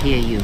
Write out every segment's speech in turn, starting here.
hear you.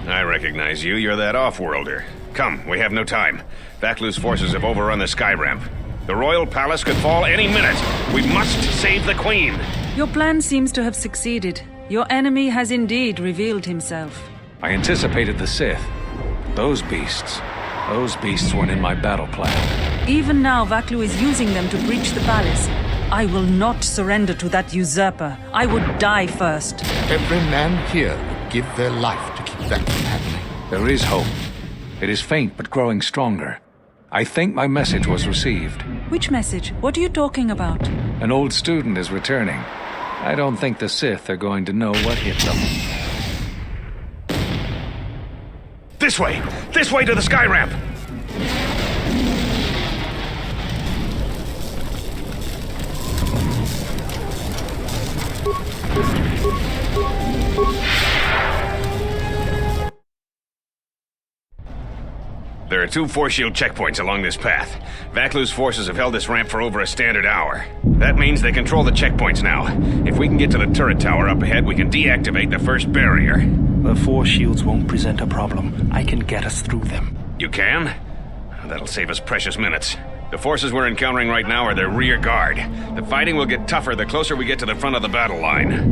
I recognize you. You're that off-worlder. Come, we have no time. Vaklu's forces have overrun the sky ramp. The royal palace could fall any minute. We must save the queen. Your plan seems to have succeeded. Your enemy has indeed revealed himself. I anticipated the Sith. Those beasts weren't in my battle plan. Even now, Vaklu is using them to breach the palace. I will not surrender to that usurper. I would die first. Every man here would give their life to keep that from happening. There is hope. It is faint but growing stronger. I think my message was received. Which message? What are you talking about? An old student is returning. I don't think the Sith are going to know what hit them. This way! This way to the sky ramp! There are 2 force shield checkpoints along this path. Vaklu's forces have held this ramp for over a standard hour. That means they control the checkpoints now. If we can get to the turret tower up ahead, we can deactivate the first barrier. The force shields won't present a problem. I can get us through them. You can? That'll save us precious minutes. The forces we're encountering right now are their rear guard. The fighting will get tougher the closer we get to the front of the battle line.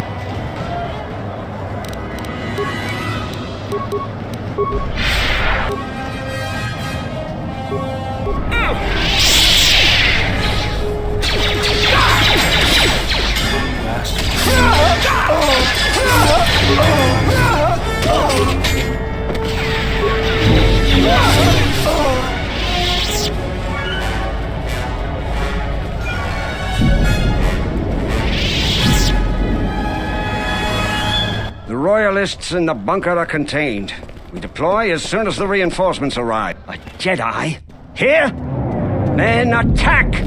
The Royalists in the bunker are contained. We deploy as soon as the reinforcements arrive. A Jedi? Here? Then attack!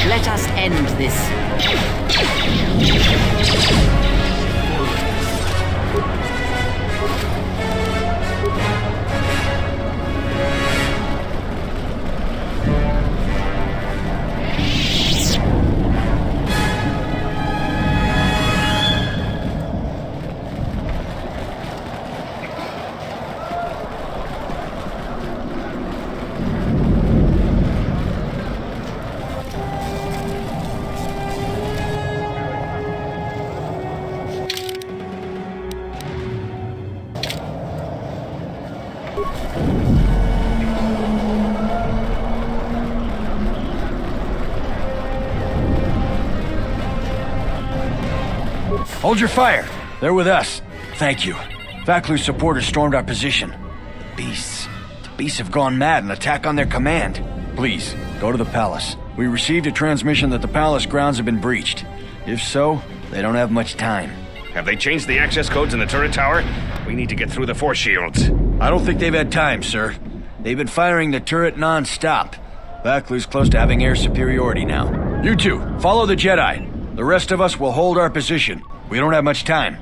Let us end this. Hold your fire. They're with us. Thank you. Vaklu's supporters stormed our position. The beasts have gone mad and attack on their command. Please, go to the palace. We received a transmission that the palace grounds have been breached. If so, they don't have much time. Have they changed the access codes in the turret tower? We need to get through the force shields. I don't think they've had time, sir. They've been firing the turret non-stop. Vaklu's close to having air superiority now. You two, follow the Jedi. The rest of us will hold our position. We don't have much time.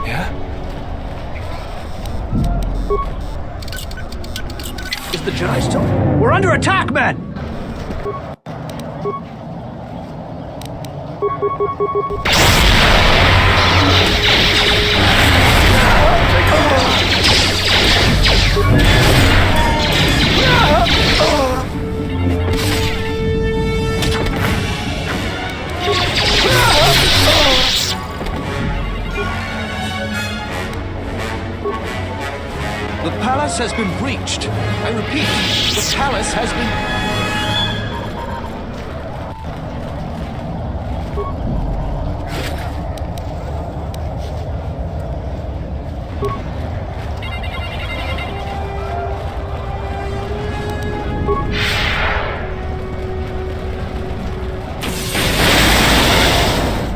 Yeah? Is the Jedi still? We're under attack, man! The palace has been breached. I repeat, the palace has been...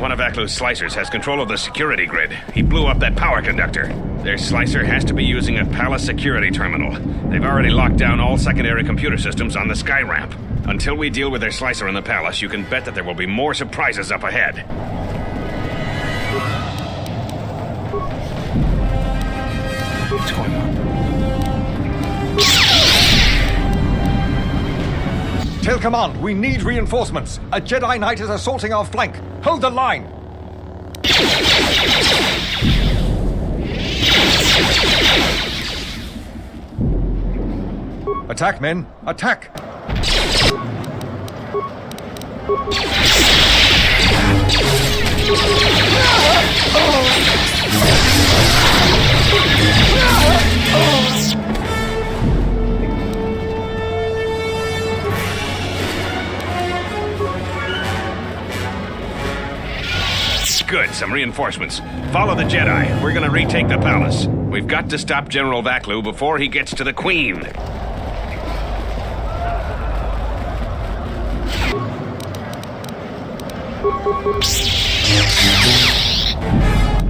One of Vaklu's slicers has control of the security grid. He blew up that power conductor. Their slicer has to be using a palace security terminal. They've already locked down all secondary computer systems on the sky ramp. Until we deal with their slicer in the palace, you can bet that there will be more surprises up ahead. What's going on? Tell command, we need reinforcements. A Jedi Knight is assaulting our flank. Hold the line. Attack, men. Attack. Good, some reinforcements. Follow the Jedi. We're gonna retake the palace. We've got to stop General Vaklu before he gets to the Queen.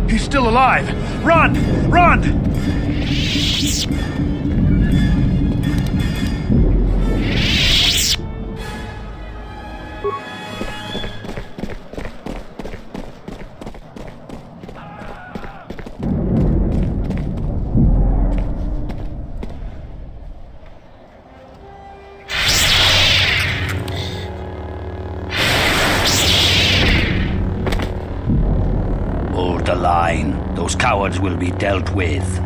He's still alive! Run! Run! Hold the line. Those cowards will be dealt with.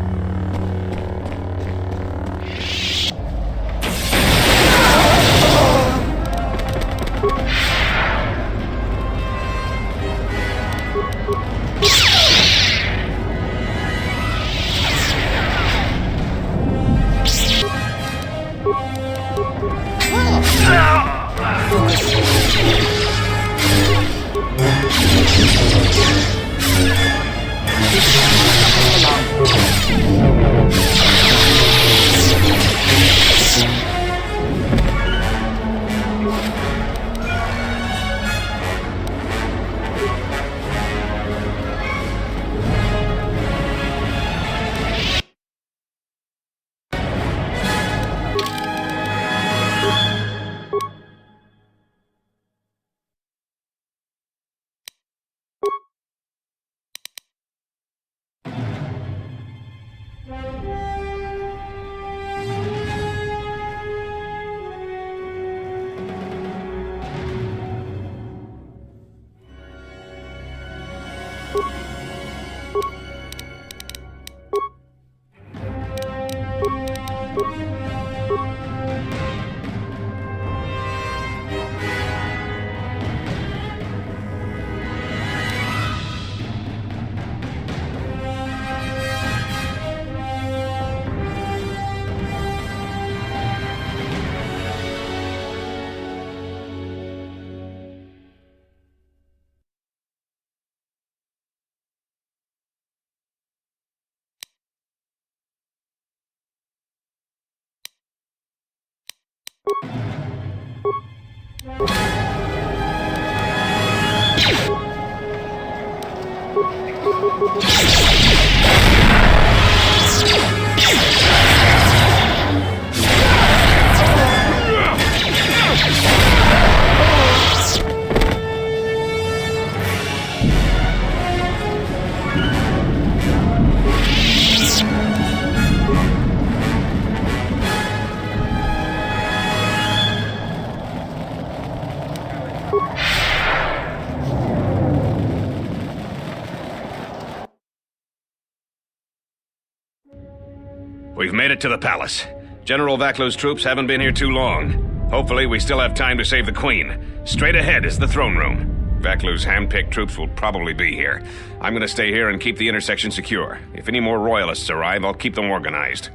We've made it to the palace. General Vaklu's troops haven't been here too long. Hopefully, we still have time to save the Queen. Straight ahead is the throne room. Vaklu's hand-picked troops will probably be here. I'm gonna stay here and keep the intersection secure. If any more royalists arrive, I'll keep them organized.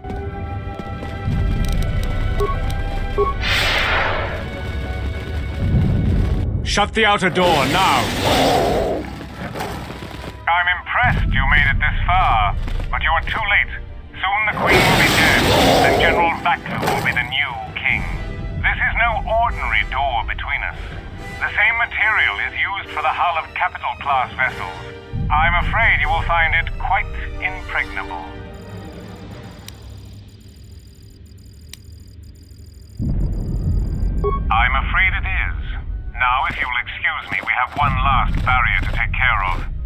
Shut the outer door now! I'm impressed you made it this far, but you're too late. Soon the Queen will be dead, and General Vaklu will be the new king. This is no ordinary door between us. The same material is used for the hull of capital-class vessels. I'm afraid you will find it quite impregnable. I'm afraid it is. Now, if you'll excuse me, we have one last barrier to take care of.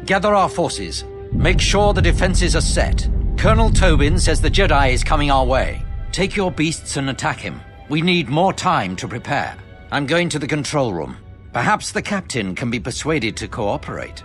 Gather our forces. Make sure the defenses are set. Colonel Tobin says the Jedi is coming our way. Take your beasts and attack him. We need more time to prepare. I'm going to the control room. Perhaps the captain can be persuaded to cooperate.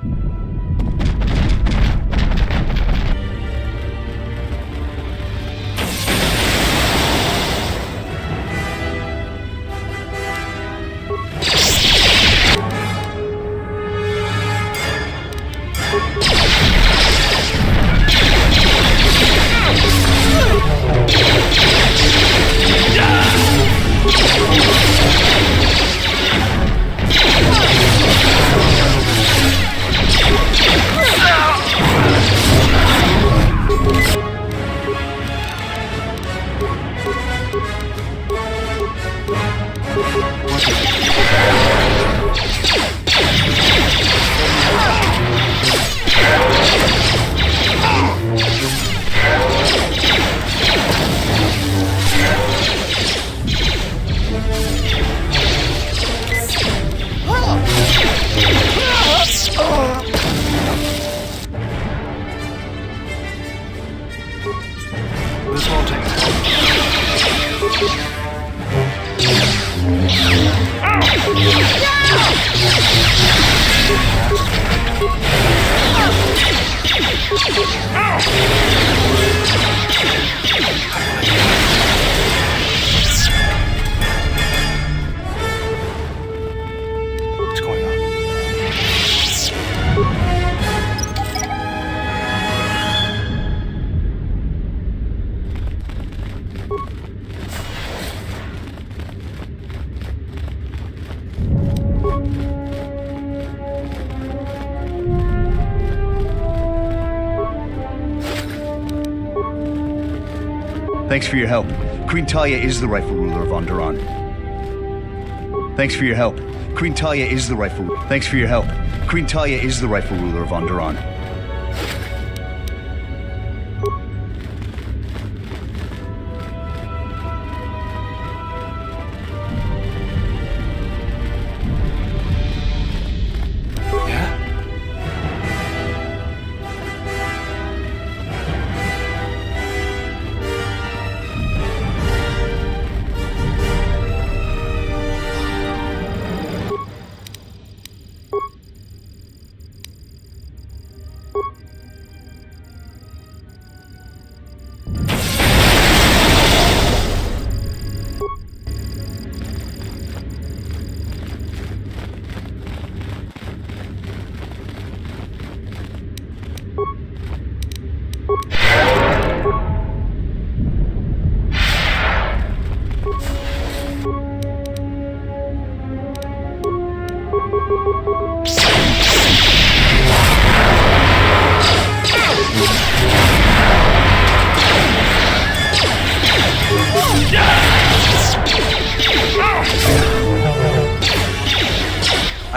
What's going on? Thanks for your help. Queen Talia is the rightful ruler of Onderone. Thanks for your help. Queen Talia is the rightful... Thanks for your help. Queen Talia is the rightful ruler of Onderone.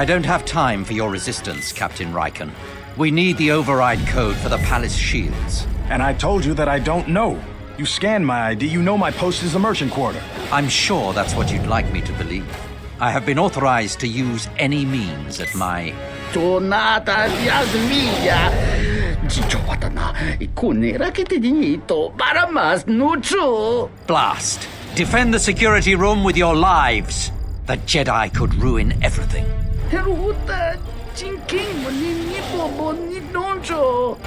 I don't have time for your resistance, Captain Riken. We need the override code for the palace shields. And I told you that I don't know. You scanned my ID, you know my post is the merchant quarter. I'm sure that's what you'd like me to believe. I have been authorized to use any means at my... Tornata di Asmia! Gigiovata ikunera kitidinito para mas nucho! Blast! Defend the security room with your lives! The Jedi could ruin everything. Heruta, chinking, moninipo, bonidoncho!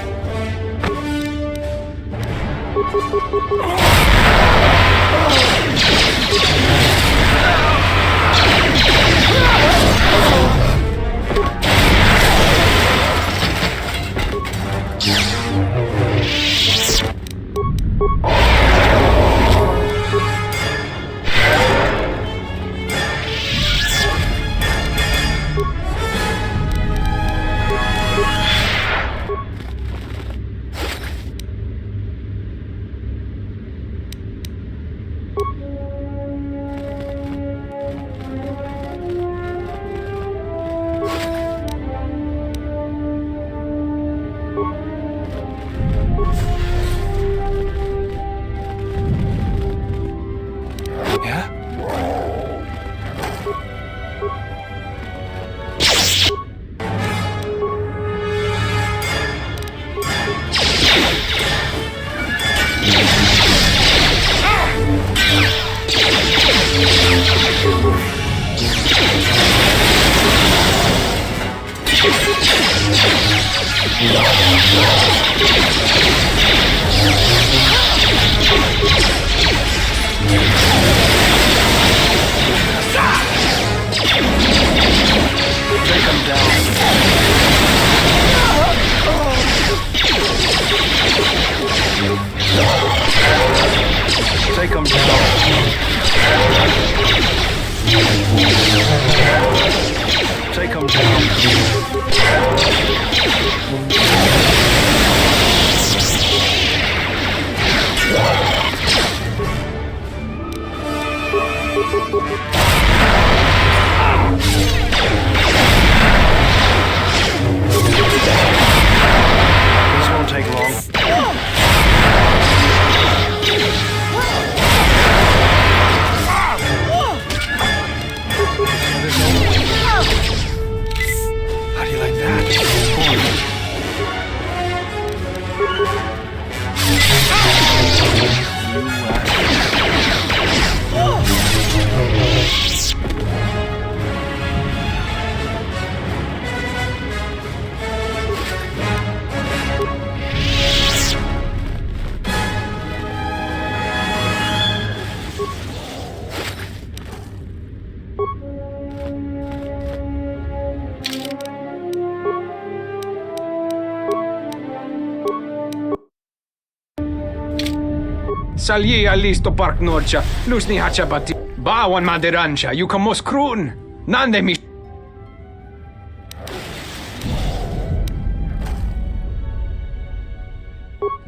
Salji għall-listo park norċa, lusni ħaċa batti. Bawan ma deranċa, ju kamos krun. Nande mi...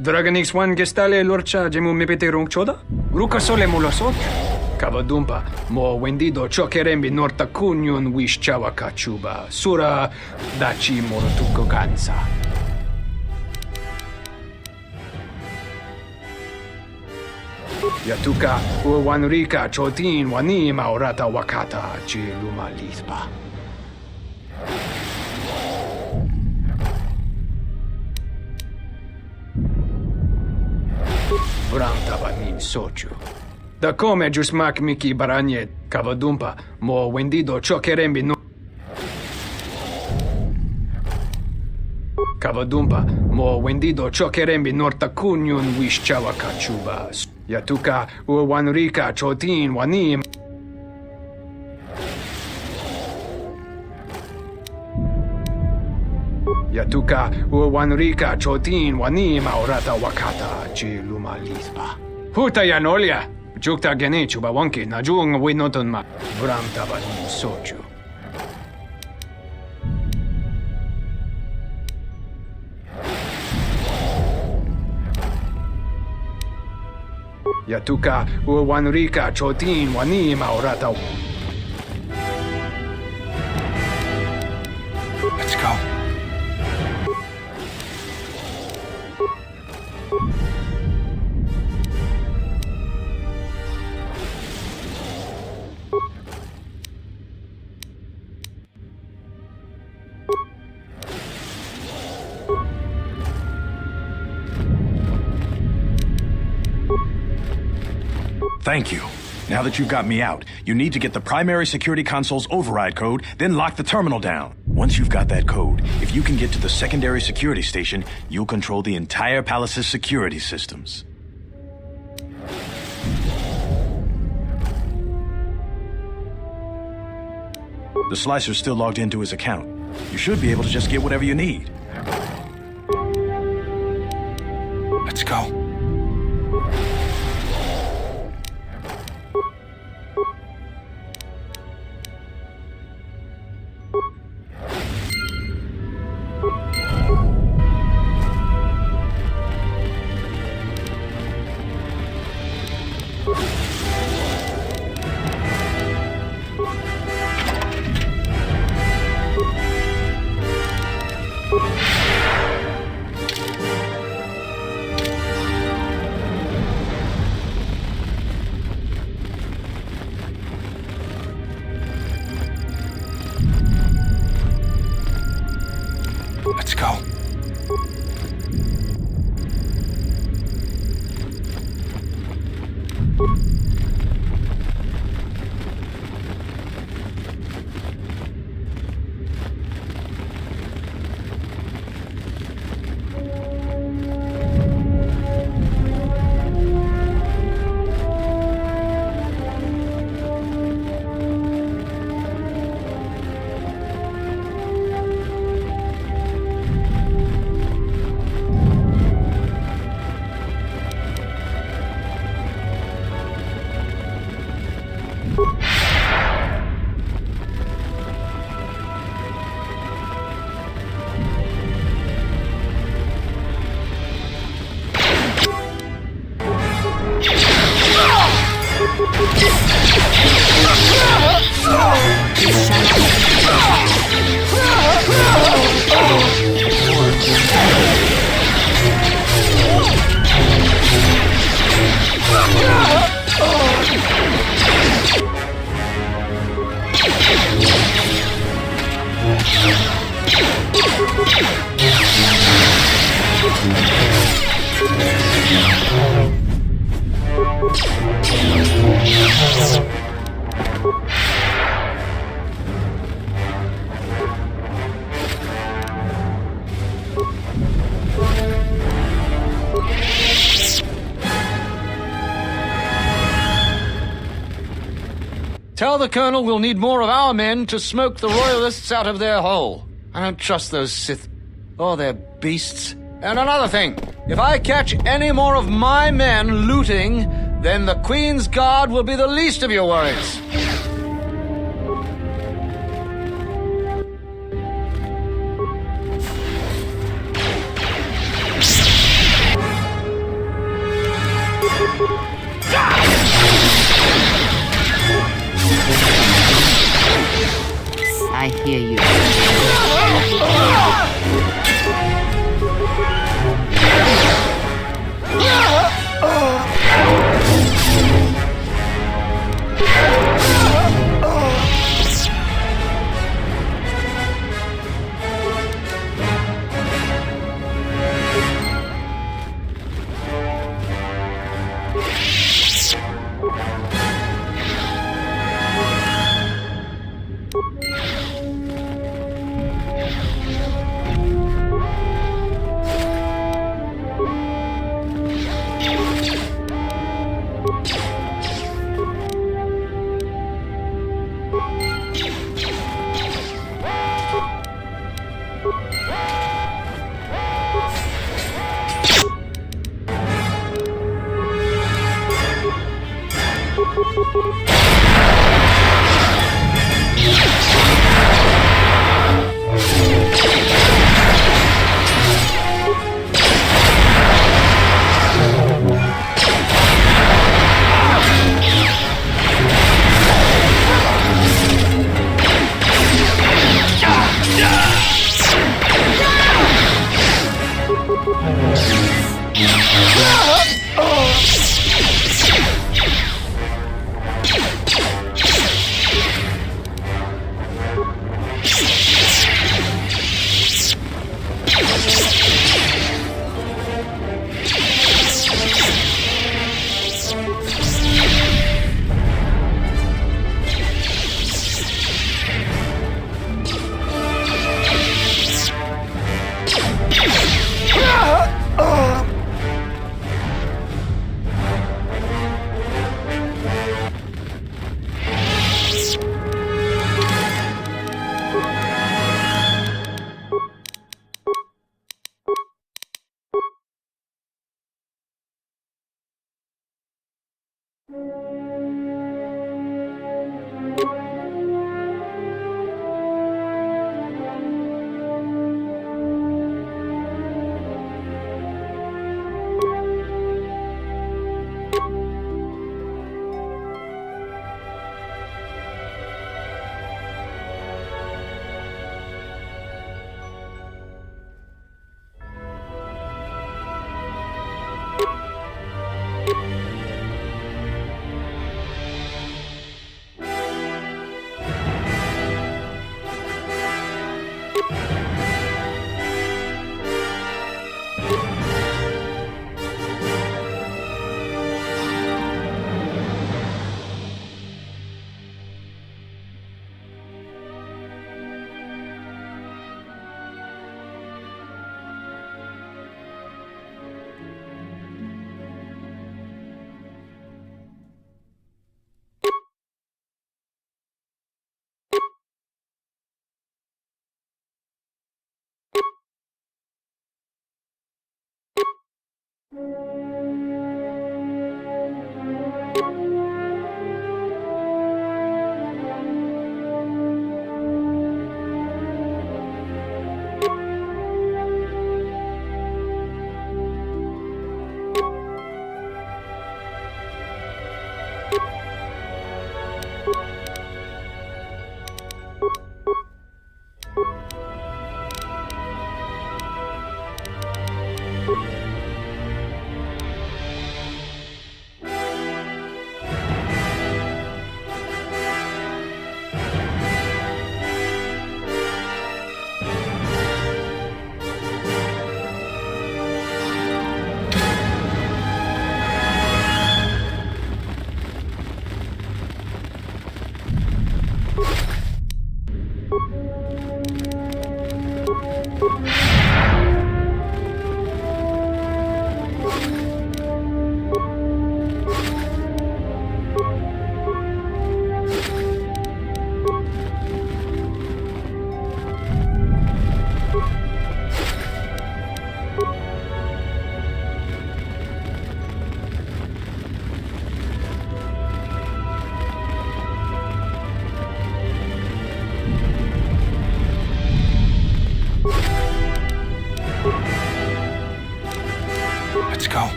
Dragon X1 gestale l-orċa ġemu mi pete rung ċoda? Ruka sole mu losot? Kavadumpa, mo wendido ċokerem bi norta kunjun wix ċawa kaċuba. Sura daċi moro tukko kanza. Yatuka u wanrika chotin wanima orata wakata ci luma lisba. Vranta banin soċu. Da come ġusmak miki baranjet kavadumpa mo wendido chokerembi no... Kavadumpa mo wendido chokerembi norta kunyun wish chawa kachuba. Yatuka u wanrika chotin wanim. Yatuka u wanrika chotin wanim aurata wakata ci luma lisba. Huta yanolya. Jukta genichu ba wanki na jung winoton ma. Bram taba sochu. Yatuka u wanrika chotin wanim aurata. Let's go. Thank you. Now that you've got me out, you need to get the primary security console's override code, then lock the terminal down. Once you've got that code, if you can get to the secondary security station, you'll control the entire palace's security systems. The slicer's still logged into his account. You should be able to just get whatever you need. Let's go. Let's go. Tell the Colonel we'll need more of our men to smoke the Royalists out of their hole. I don't trust those Sith or their beasts. And another thing, if I catch any more of my men looting, then the Queen's Guard will be the least of your worries. I hear you.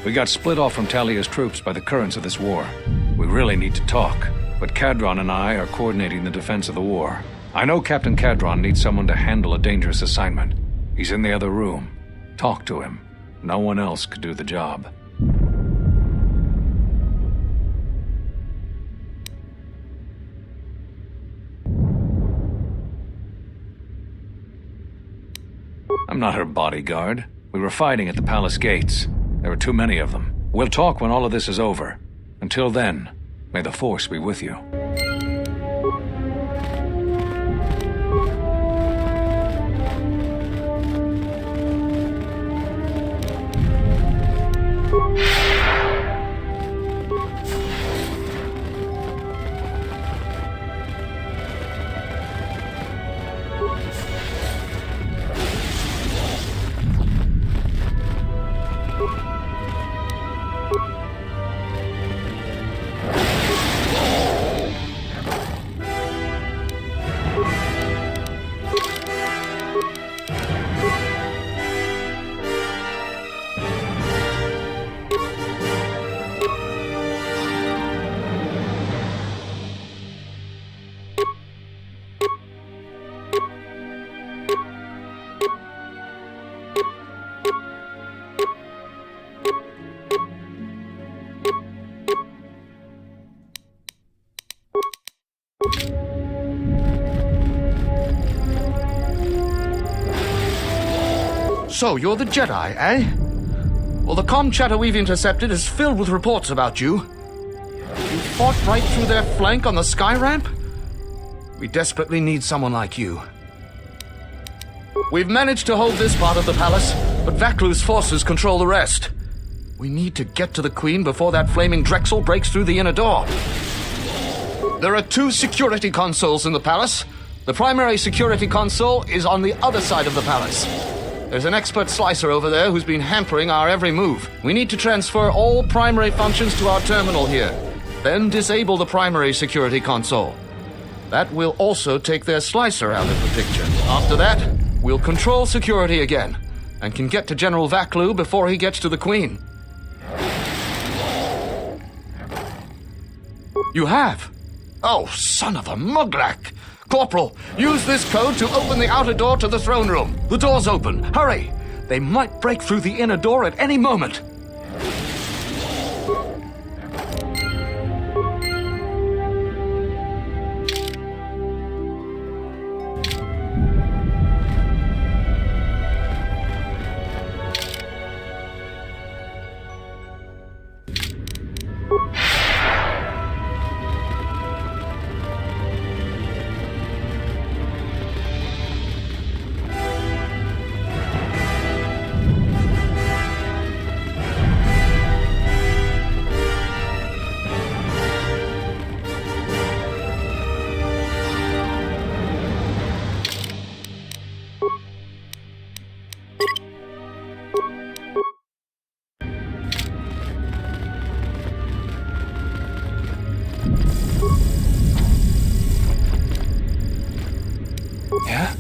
We got split off from Talia's troops by the currents of this war. We really need to talk, but Cadron and I are coordinating the defense of the war. I know Captain Cadron needs someone to handle a dangerous assignment. He's in the other room. Talk to him. No one else could do the job. I'm not her bodyguard. We were fighting at the palace gates. There were too many of them. We'll talk when all of this is over. Until then, may the Force be with you. So, you're the Jedi, eh? Well, the comm chatter we've intercepted is filled with reports about you. You fought right through their flank on the sky ramp? We desperately need someone like you. We've managed to hold this part of the palace, but Vaklu's forces control the rest. We need to get to the Queen before that flaming Drexel breaks through the inner door. There are 2 security consoles in the palace. The primary security console is on the other side of the palace. There's an expert slicer over there who's been hampering our every move. We need to transfer all primary functions to our terminal here, then disable the primary security console. That will also take their slicer out of the picture. After that, we'll control security again, and can get to General Vaklu before he gets to the Queen. You have? Oh, son of a muglak! Corporal, use this code to open the outer door to the throne room. The door's open. Hurry! They might break through the inner door at any moment. Yeah?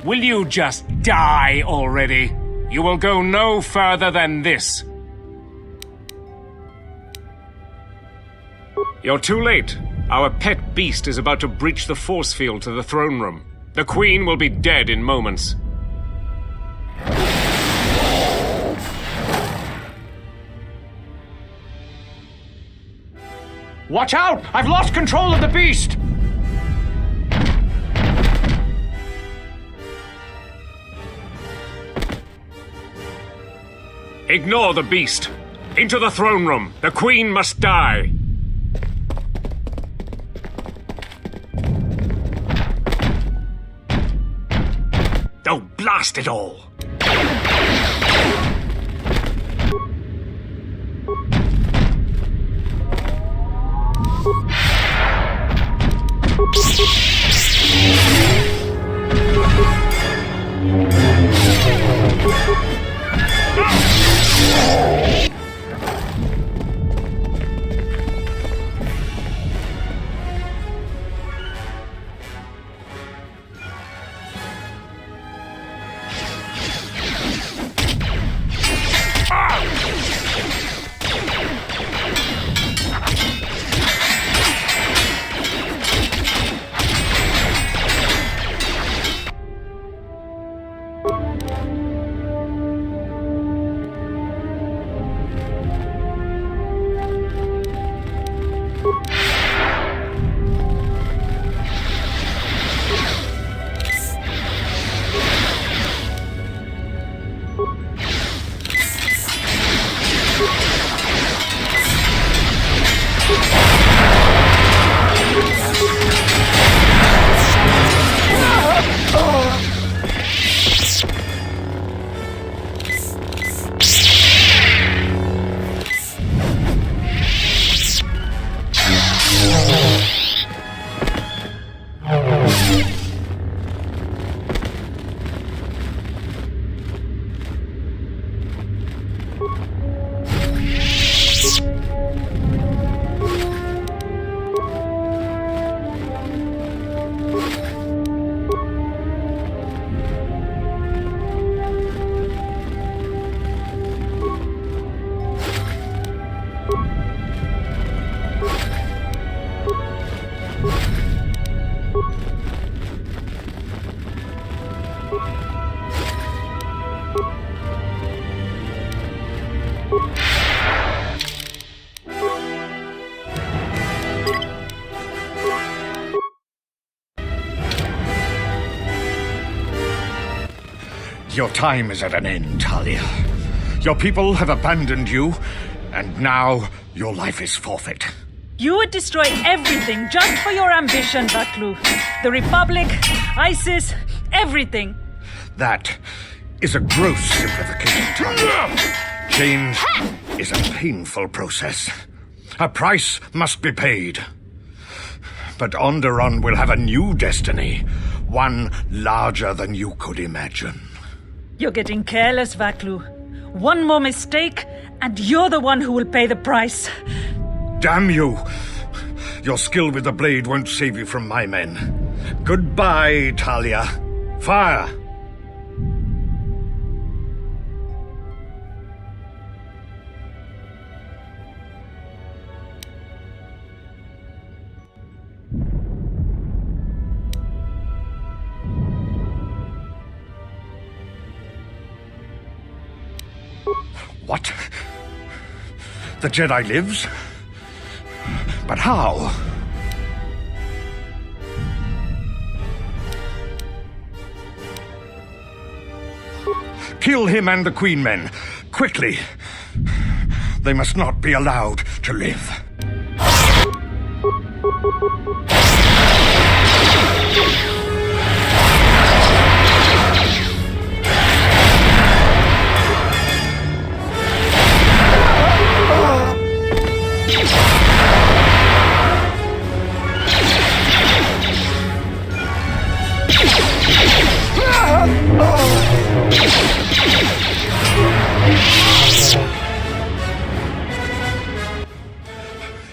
Will you just die already? You will go no further than this. You're too late. Our pet beast is about to breach the force field to the throne room. The Queen will be dead in moments. Watch out! I've lost control of the beast! Ignore the beast. Into the throne room. The Queen must die. Oh, blast it all! Your time is at an end, Talia. Your people have abandoned you, and now your life is forfeit. You would destroy everything just for your ambition, Vaklu. The Republic, ISIS, everything. That is a gross simplification, Talia. Change is a painful process. A price must be paid. But Onderone will have a new destiny, one larger than you could imagine. You're getting careless, Vaklu. One more mistake, and you're the one who will pay the price. Damn you! Your skill with the blade won't save you from my men. Goodbye, Talia. Fire! What? The Jedi lives? But how? Kill him and the Queen men. Quickly. They must not be allowed to live.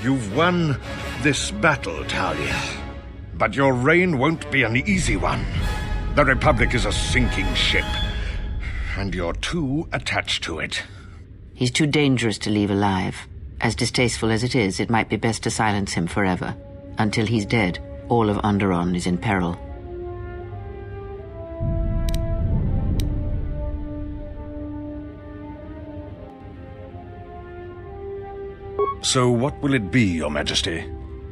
You've won this battle, Talia. But your reign won't be an easy one. The Republic is a sinking ship, and you're too attached to it. He's too dangerous to leave alive. As distasteful as it is, it might be best to silence him forever. Until he's dead, all of Onderone is in peril. So what will it be, Your Majesty?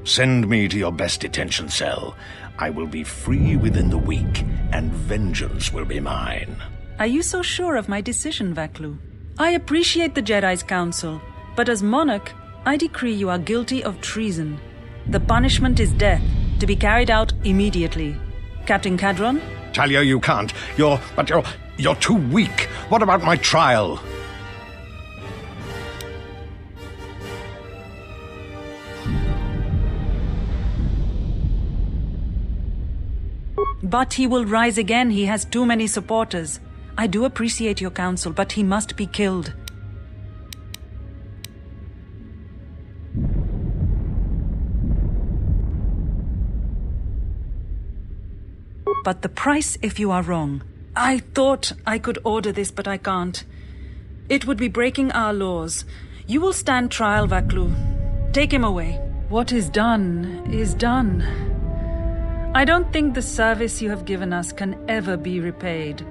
Send me to your best detention cell. I will be free within the week, and vengeance will be mine. Are you so sure of my decision, Vaklu? I appreciate the Jedi's counsel, but as monarch, I decree you are guilty of treason. The punishment is death, to be carried out immediately. Captain Cadron? Talia, you can't. You're too weak. What about my trial? But he will rise again. He has too many supporters. I do appreciate your counsel, but he must be killed. But the price if you are wrong. I thought I could order this, but I can't. It would be breaking our laws. You will stand trial, Vaklu. Take him away. What is done is done. I don't think the service you have given us can ever be repaid.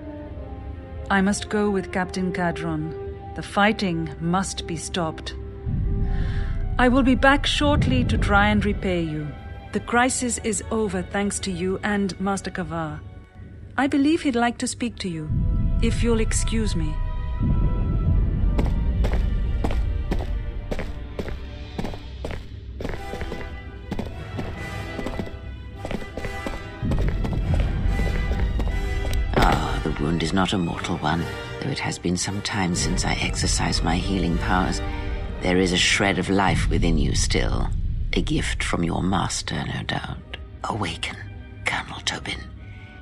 I must go with Captain Cadron. The fighting must be stopped. I will be back shortly to try and repay you. The crisis is over thanks to you and Master Kavar. I believe he'd like to speak to you, if you'll excuse me. The wound is not a mortal one, though it has been some time since I exercised my healing powers. There is a shred of life within you still. A gift from your master, no doubt. Awaken, Colonel Tobin.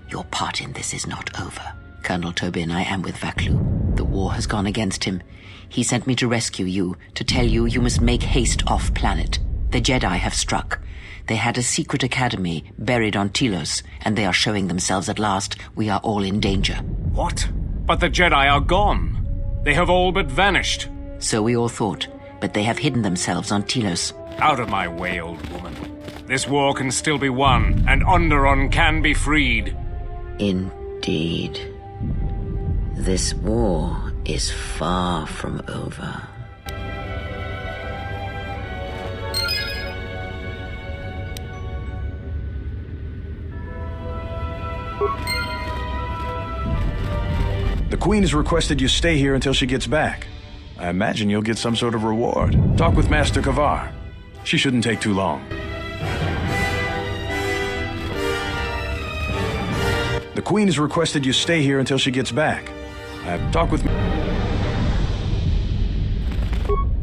Your part in this is not over. Colonel Tobin, I am with Vaklu. The war has gone against him. He sent me to rescue you, to tell you you must make haste off-planet. The Jedi have struck. They had a secret academy buried on Telos, and they are showing themselves at last. We are all in danger. What? But the Jedi are gone. They have all but vanished. So we all thought, but they have hidden themselves on Telos. Out of my way, old woman. This war can still be won, and Onderon can be freed. Indeed. This war is far from over. Queen has requested you stay here until she gets back. I imagine you'll get some sort of reward. Talk with Master Kavar. She shouldn't take too long. The Queen has requested you stay here until she gets back. Talk with...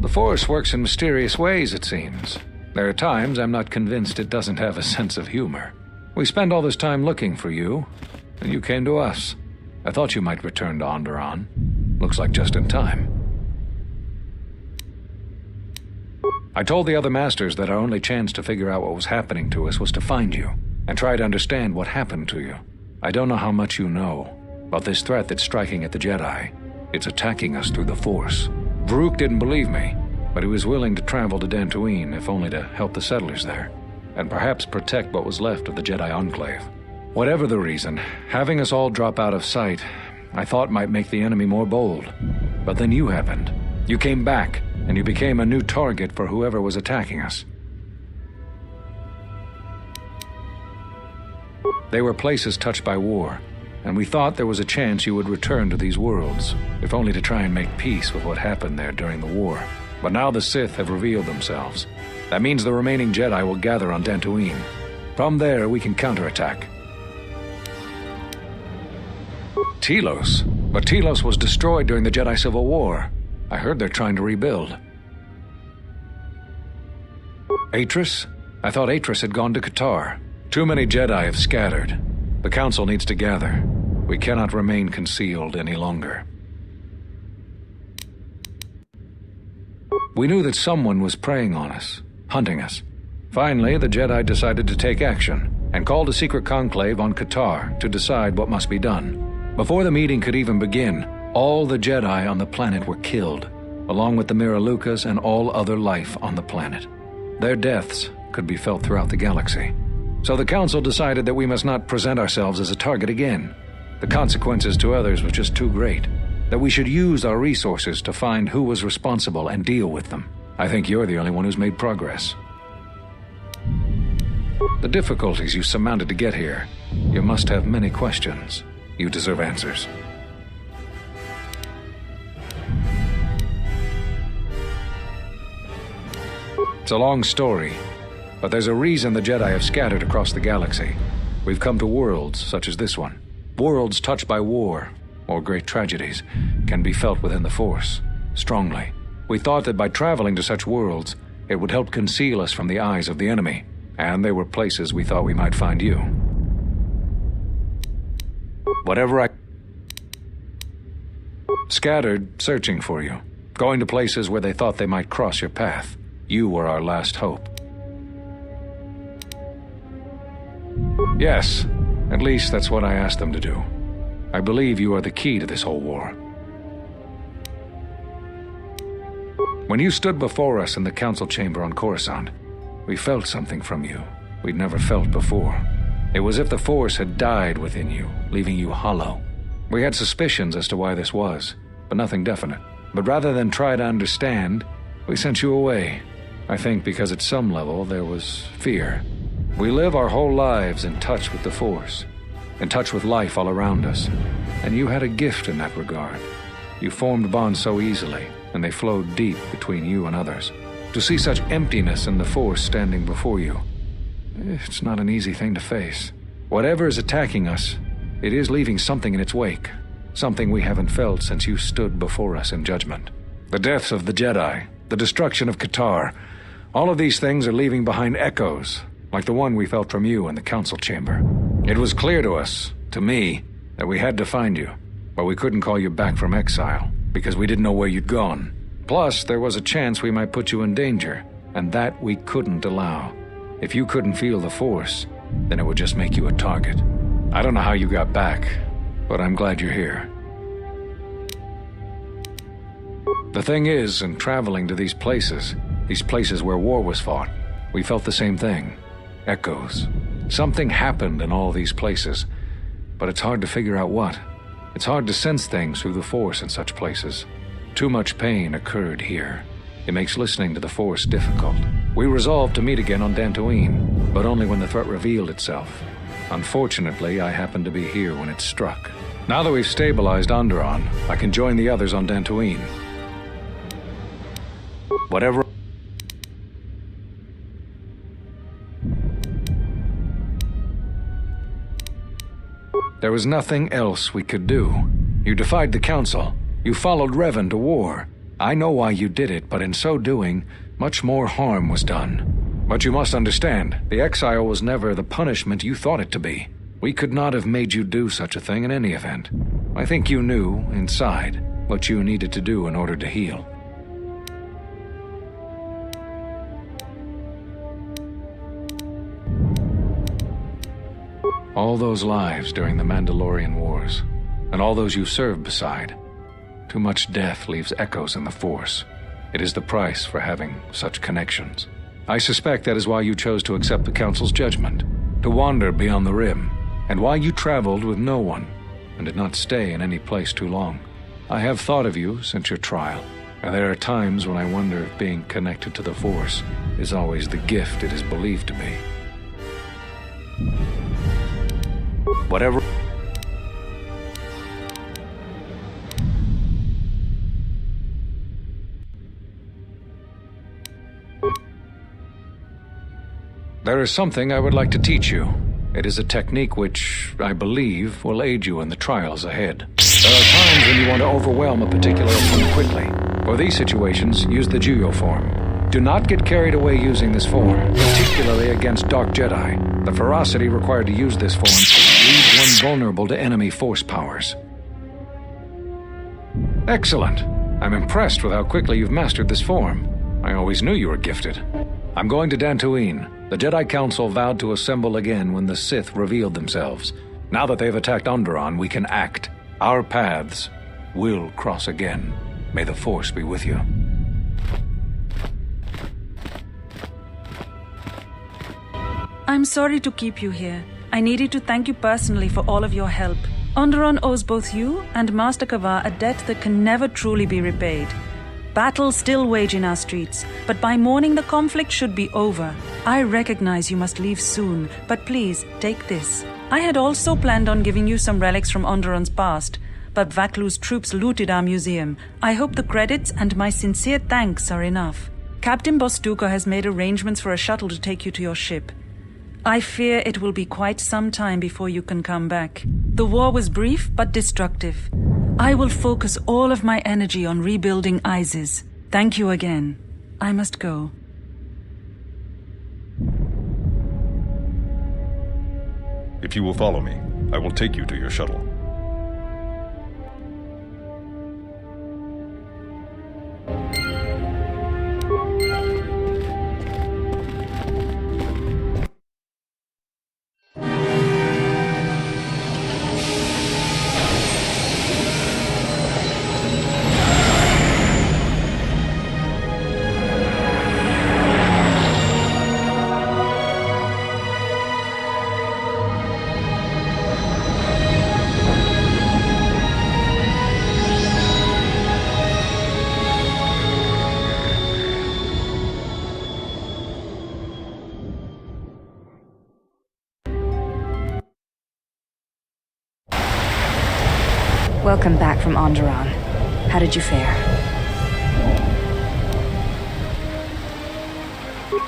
The Force works in mysterious ways, it seems. There are times I'm not convinced it doesn't have a sense of humor. We spend all this time looking for you, and you came to us. I thought you might return to Onderone. Looks like just in time. I told the other masters that our only chance to figure out what was happening to us was to find you, and try to understand what happened to you. I don't know how much you know about this threat that's striking at the Jedi. It's attacking us through the Force. Varuk didn't believe me, but he was willing to travel to Dantooine if only to help the settlers there, and perhaps protect what was left of the Jedi Enclave. Whatever the reason, having us all drop out of sight, I thought might make the enemy more bold. But then you happened. You came back, and you became a new target for whoever was attacking us. They were places touched by war, and we thought there was a chance you would return to these worlds, if only to try and make peace with what happened there during the war. But now the Sith have revealed themselves. That means the remaining Jedi will gather on Dantooine. From there, we can counterattack. Telos? But Telos was destroyed during the Jedi Civil War. I heard they're trying to rebuild. Atris? I thought Atris had gone to KOTOR. Too many Jedi have scattered. The Council needs to gather. We cannot remain concealed any longer. We knew that someone was preying on us, hunting us. Finally, the Jedi decided to take action, and called a secret conclave on KOTOR to decide what must be done. Before the meeting could even begin, all the Jedi on the planet were killed, along with the Miralukas and all other life on the planet. Their deaths could be felt throughout the galaxy. So the Council decided that we must not present ourselves as a target again. The consequences to others were just too great. That we should use our resources to find who was responsible and deal with them. I think you're the only one who's made progress. The difficulties you surmounted to get here. You must have many questions. You deserve answers. It's a long story, but there's a reason the Jedi have scattered across the galaxy. We've come to worlds such as this one. Worlds touched by war or great tragedies can be felt within the Force, strongly. We thought that by traveling to such worlds, it would help conceal us from the eyes of the enemy, and they were places we thought we might find you. Scattered, searching for you, going to places where they thought they might cross your path. You were our last hope. Yes, at least that's what I asked them to do. I believe you are the key to this whole war. When you stood before us in the council chamber on Coruscant, we felt something from you we'd never felt before. It was as if the Force had died within you, leaving you hollow. We had suspicions as to why this was, but nothing definite. But rather than try to understand, we sent you away. I think because at some level there was fear. We live our whole lives in touch with the Force, in touch with life all around us, and you had a gift in that regard. You formed bonds so easily, and they flowed deep between you and others. To see such emptiness in the Force standing before you, it's not an easy thing to face. Whatever is attacking us, it is leaving something in its wake, something we haven't felt since you stood before us in judgment. The deaths of the Jedi, the destruction of KOTOR, all of these things are leaving behind echoes, like the one we felt from you in the council chamber. It was clear to us, to me, that we had to find you, but we couldn't call you back from exile, because we didn't know where you'd gone. Plus, there was a chance we might put you in danger, and that we couldn't allow. If you couldn't feel the Force, then it would just make you a target. I don't know how you got back, but I'm glad you're here. The thing is, in traveling to these places where war was fought, we felt the same thing. Echoes. Something happened in all these places, but it's hard to figure out what. It's hard to sense things through the Force in such places. Too much pain occurred here. It makes listening to the Force difficult. We resolved to meet again on Dantooine, but only when the threat revealed itself. Unfortunately, I happened to be here when it struck. Now that we've stabilized Onderone, I can join the others on Dantooine. Whatever... There was nothing else we could do. You defied the Council. You followed Revan to war. I know why you did it, but in so doing, much more harm was done. But you must understand, the exile was never the punishment you thought it to be. We could not have made you do such a thing in any event. I think you knew, inside, what you needed to do in order to heal. All those lives during the Mandalorian Wars, and all those you served beside. Too much death leaves echoes in the Force. It is the price for having such connections. I suspect that is why you chose to accept the Council's judgment, to wander beyond the Rim, and why you traveled with no one, and did not stay in any place too long. I have thought of you since your trial, and there are times when I wonder if being connected to the Force is always the gift it is believed to be. Whatever... There is something I would like to teach you. It is a technique which, I believe, will aid you in the trials ahead. There are times when you want to overwhelm a particular opponent quickly. For these situations, use the Juyo form. Do not get carried away using this form, particularly against Dark Jedi. The ferocity required to use this form leaves one vulnerable to enemy force powers. Excellent. I'm impressed with how quickly you've mastered this form. I always knew you were gifted. I'm going to Dantooine. The Jedi Council vowed to assemble again when the Sith revealed themselves. Now that they've attacked Onderon, we can act. Our paths will cross again. May the Force be with you. I'm sorry to keep you here. I needed to thank you personally for all of your help. Onderon owes both you and Master Kavar a debt that can never truly be repaid. Battles still wage in our streets, but by morning the conflict should be over. I recognize you must leave soon, but please, take this. I had also planned on giving you some relics from Onderon's past, but Vaklu's troops looted our museum. I hope the credits and my sincere thanks are enough. Captain Bostuka has made arrangements for a shuttle to take you to your ship. I fear it will be quite some time before you can come back. The war was brief but destructive. I will focus all of my energy on rebuilding Isis. Thank you again. I must go. If you will follow me, I will take you to your shuttle. Welcome back from Onderone. How did you fare?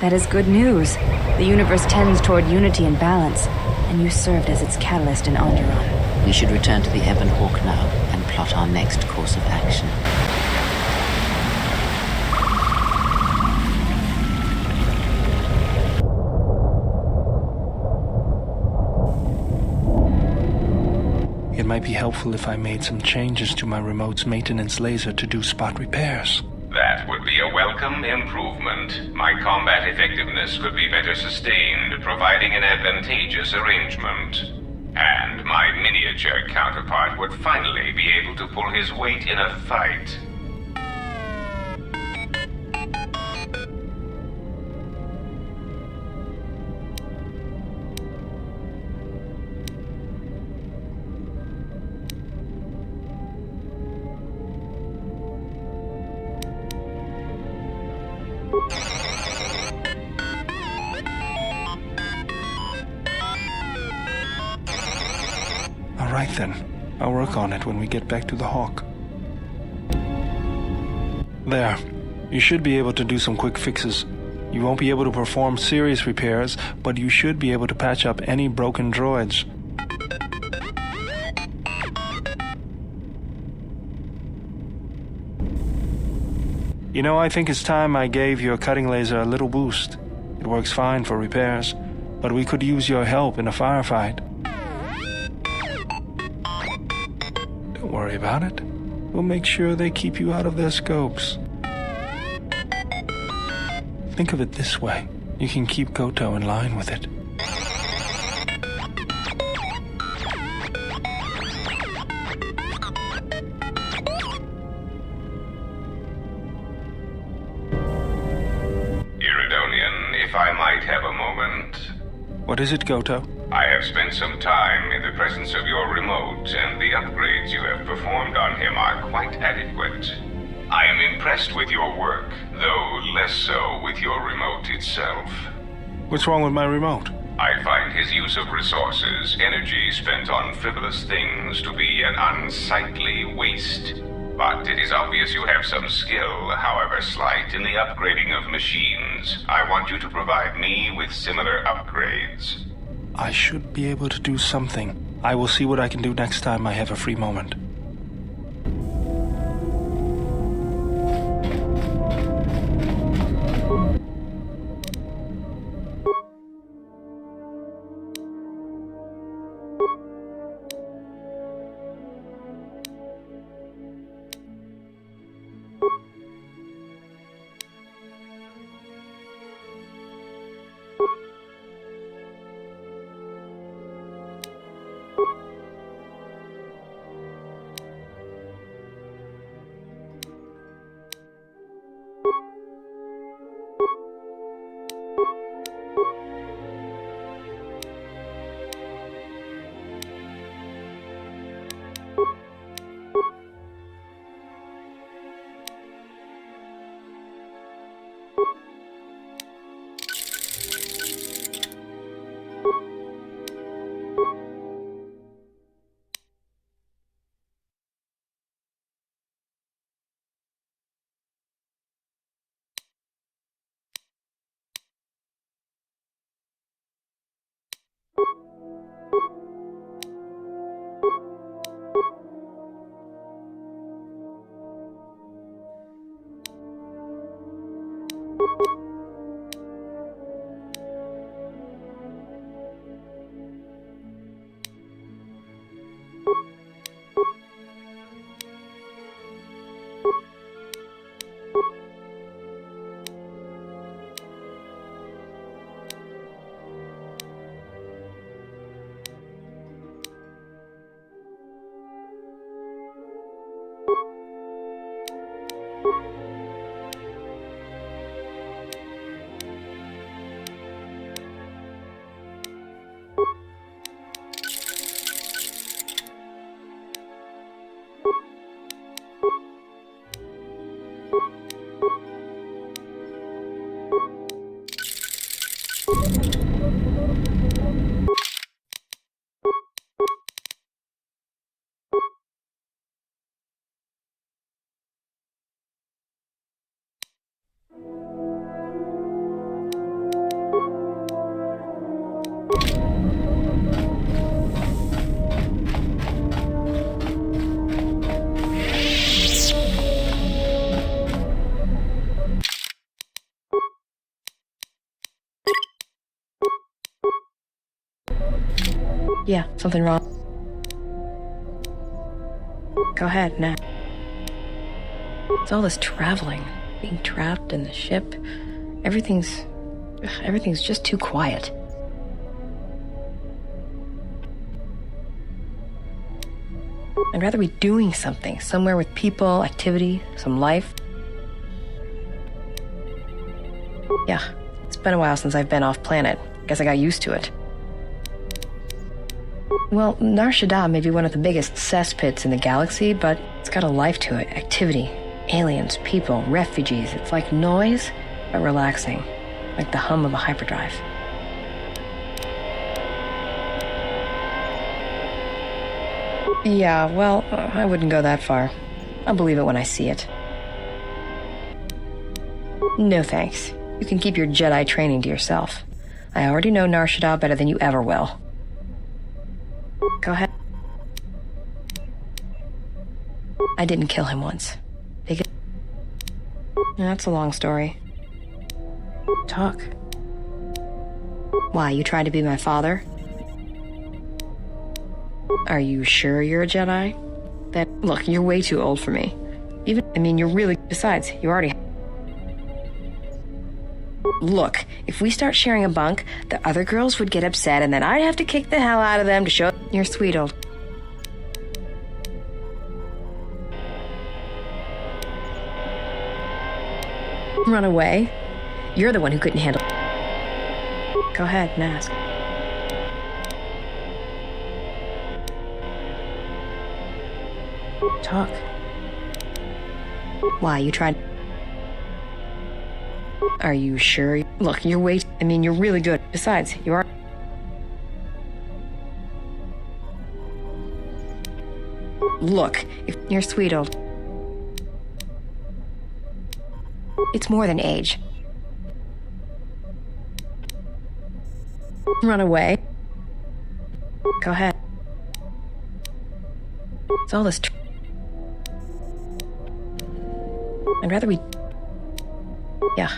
That is good news. The universe tends toward unity and balance, and you served as its catalyst in Onderone. We should return to the Ebon Hawk now and plot our next course of action. It might be helpful if I made some changes to my remote's maintenance laser to do spot repairs. That would be a welcome improvement. My combat effectiveness could be better sustained, providing an advantageous arrangement. And my miniature counterpart would finally be able to pull his weight in a fight. All right then. I'll work on it when we get back to the Hawk. There. You should be able to do some quick fixes. You won't be able to perform serious repairs, but you should be able to patch up any broken droids. You know, I think it's time I gave your cutting laser a little boost. It works fine for repairs, but we could use your help in a firefight. Don't worry about it. We'll make sure they keep you out of their scopes. Think of it this way. You can keep KOTOR in line with it. If I might have a moment. What is it, KOTOR? I have spent some time in the presence of your remote, and the upgrades you have performed on him are quite adequate. I am impressed with your work, though less so with your remote itself. What's wrong with my remote? I find his use of resources, energy spent on frivolous things, to be an unsightly waste. But it is obvious you have some skill, however slight, in the upgrading of machines. I want you to provide me with similar upgrades. I should be able to do something. I will see what I can do next time I have a free moment. Yeah, something wrong. Go ahead, now. It's all this traveling, being trapped in the ship. Everything's just too quiet. I'd rather be doing something, somewhere with people, activity, some life. Yeah, it's been a while since I've been off planet. Guess I got used to it. Well, Nar Shaddaa may be one of the biggest cesspits in the galaxy, but it's got a life to it. Activity, aliens, people, refugees. It's like noise, but relaxing. Like the hum of a hyperdrive. Yeah, well, I wouldn't go that far. I'll believe it when I see it. No thanks. You can keep your Jedi training to yourself. I already know Nar Shaddaa better than you ever will. Go ahead. I didn't kill him once. That's a long story. Talk. Why, you tried to be my father? Are you sure you're a Jedi? Look, you're way too old for me. You're really... Besides, you already... Look, if we start sharing a bunk, the other girls would get upset and then I'd have to kick the hell out of them to show you're sweet old... Run away? You're the one who couldn't handle... Go ahead and ask. Talk. Why, you tried... Are you sure? Look, you're way... you're really good. Besides, you are... Look, if you're sweet old... It's more than age. Run away? Go ahead. It's all this... I'd rather we... Yeah.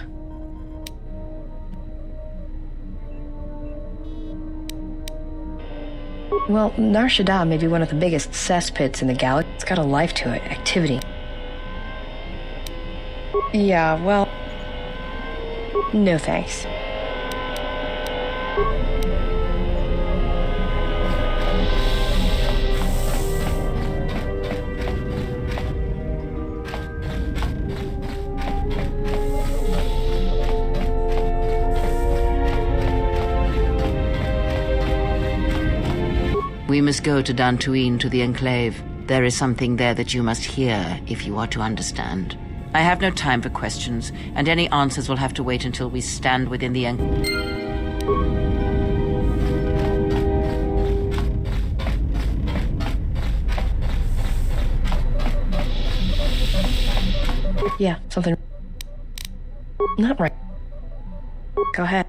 Well, Nar Shaddaa may be one of the biggest cesspits in the galaxy. It's got a life to it, activity. Yeah, well... No thanks. We must go to Dantooine, to the Enclave. There is something there that you must hear if you are to understand. I have no time for questions, and any answers will have to wait until we stand within the Yeah, something... Not right. Go ahead.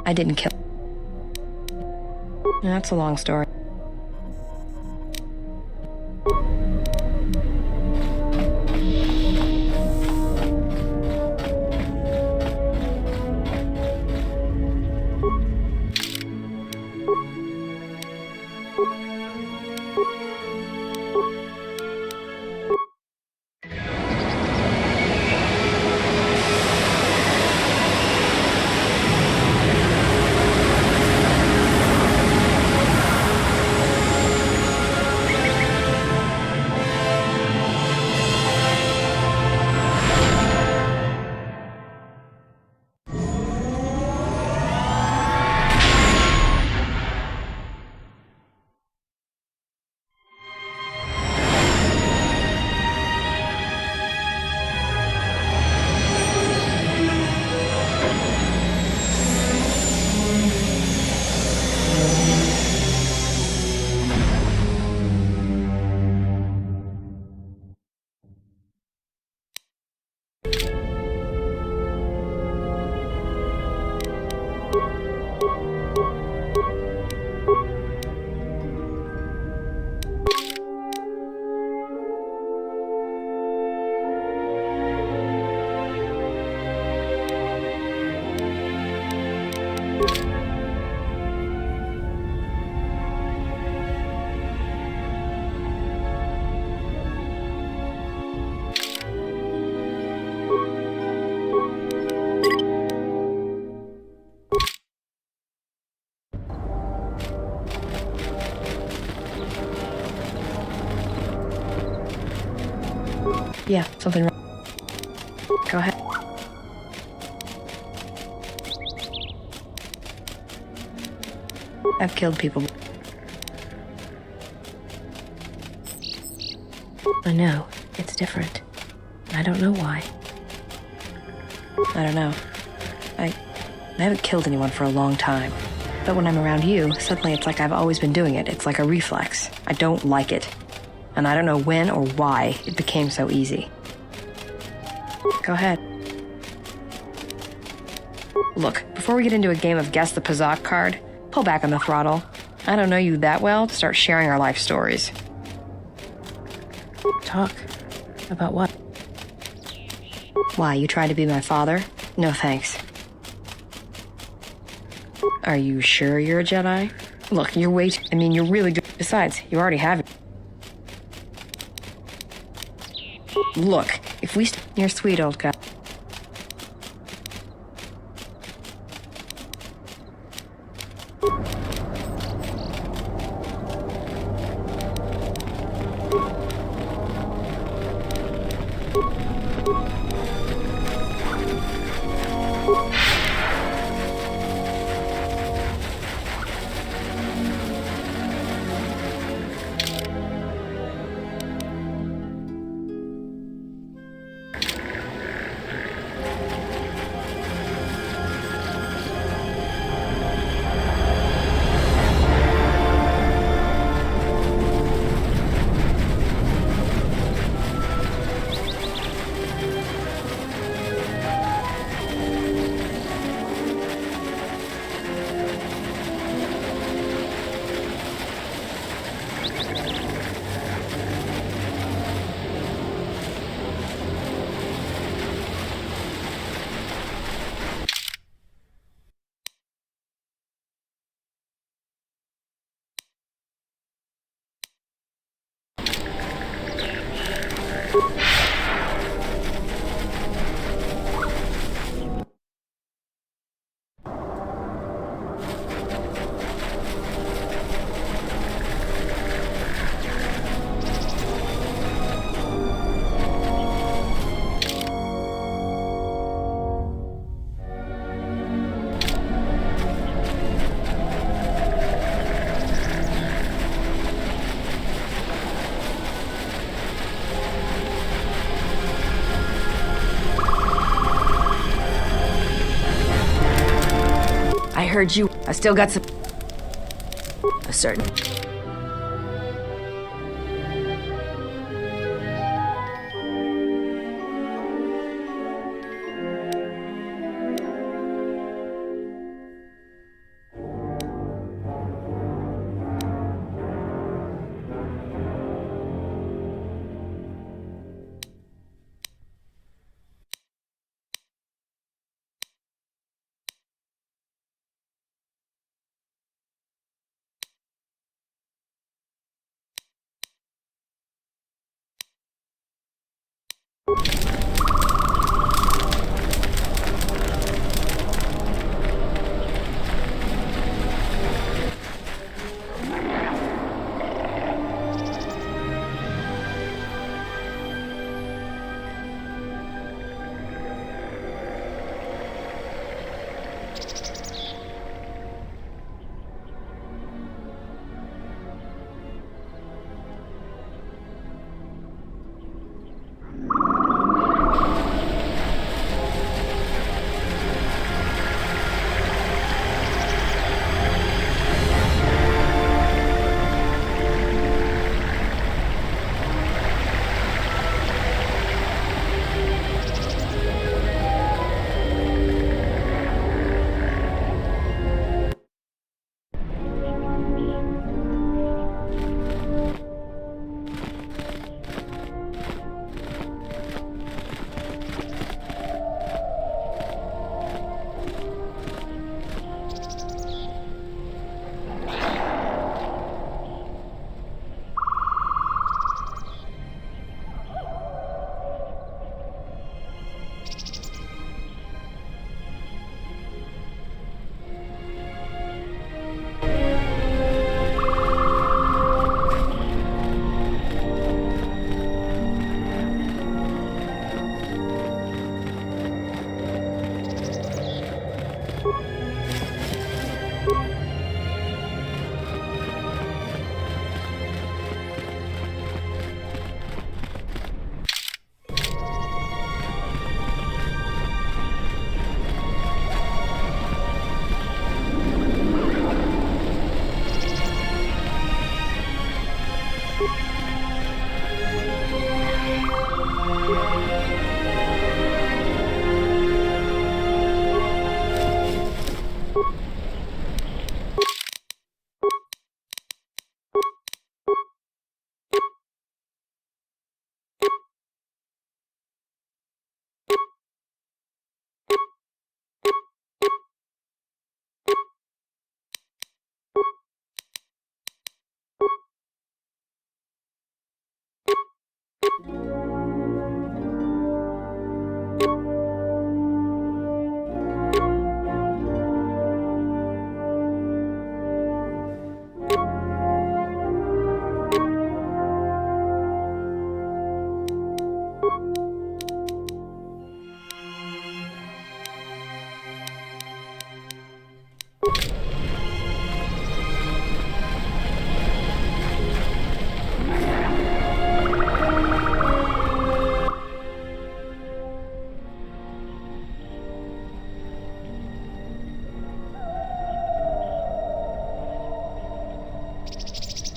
I didn't kill... That's a long story. Yeah, something wrong. Go ahead. I've killed people. I know. It's different. I don't know why. I don't know. I haven't killed anyone for a long time. But when I'm around you, suddenly it's like I've always been doing it. It's like a reflex. I don't like it. And I don't know when or why it became so easy. Go ahead. Look, before we get into a game of guess the Pazak card, pull back on the throttle. I don't know you that well to start sharing our life stories. Talk. About what? Why, you tried to be my father? No thanks. Are you sure you're a Jedi? Look, you're you're really good. Besides, you already have it. Look, if we you're sweet, old guy. I heard you. I still got some... A certain...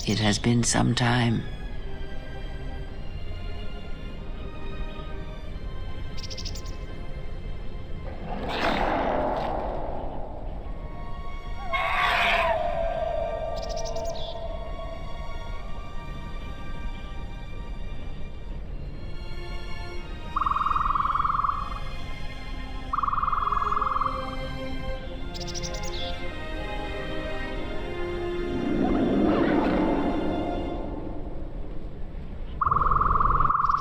It has been some time.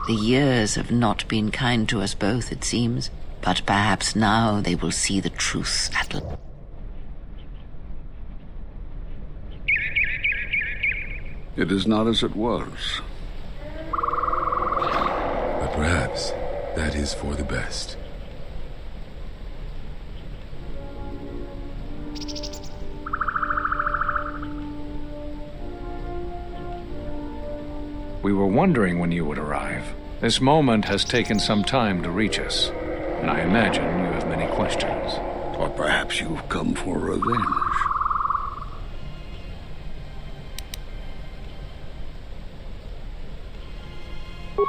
The years have not been kind to us both, it seems, but perhaps now they will see the truth at last. It is not as it was. But perhaps that is for the best. We were wondering when you would arrive. This moment has taken some time to reach us, and I imagine you have many questions. Or perhaps you've come for revenge.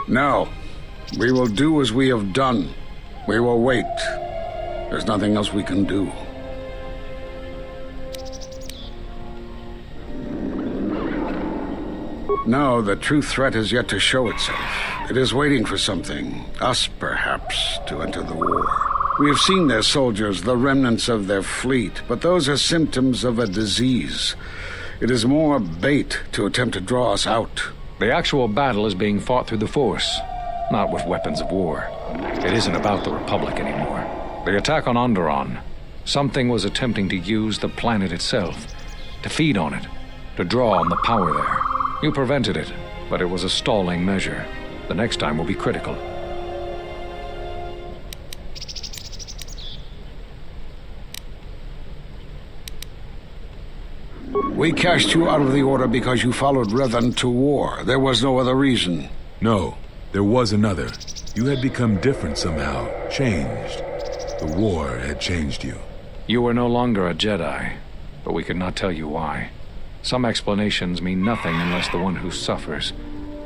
No. We will do as we have done. We will wait. There's nothing else we can do. No, the true threat is yet to show itself. It is waiting for something, us perhaps, to enter the war. We have seen their soldiers, the remnants of their fleet, but those are symptoms of a disease. It is more bait to attempt to draw us out. The actual battle is being fought through the Force, not with weapons of war. It isn't about the Republic anymore. The attack on Onderone, something was attempting to use the planet itself, to feed on it, to draw on the power there. You prevented it, but it was a stalling measure. The next time will be critical. We cast you out of the Order because you followed Revan to war. There was no other reason. No, there was another. You had become different somehow, changed. The war had changed you. You were no longer a Jedi, but we could not tell you why. Some explanations mean nothing unless the one who suffers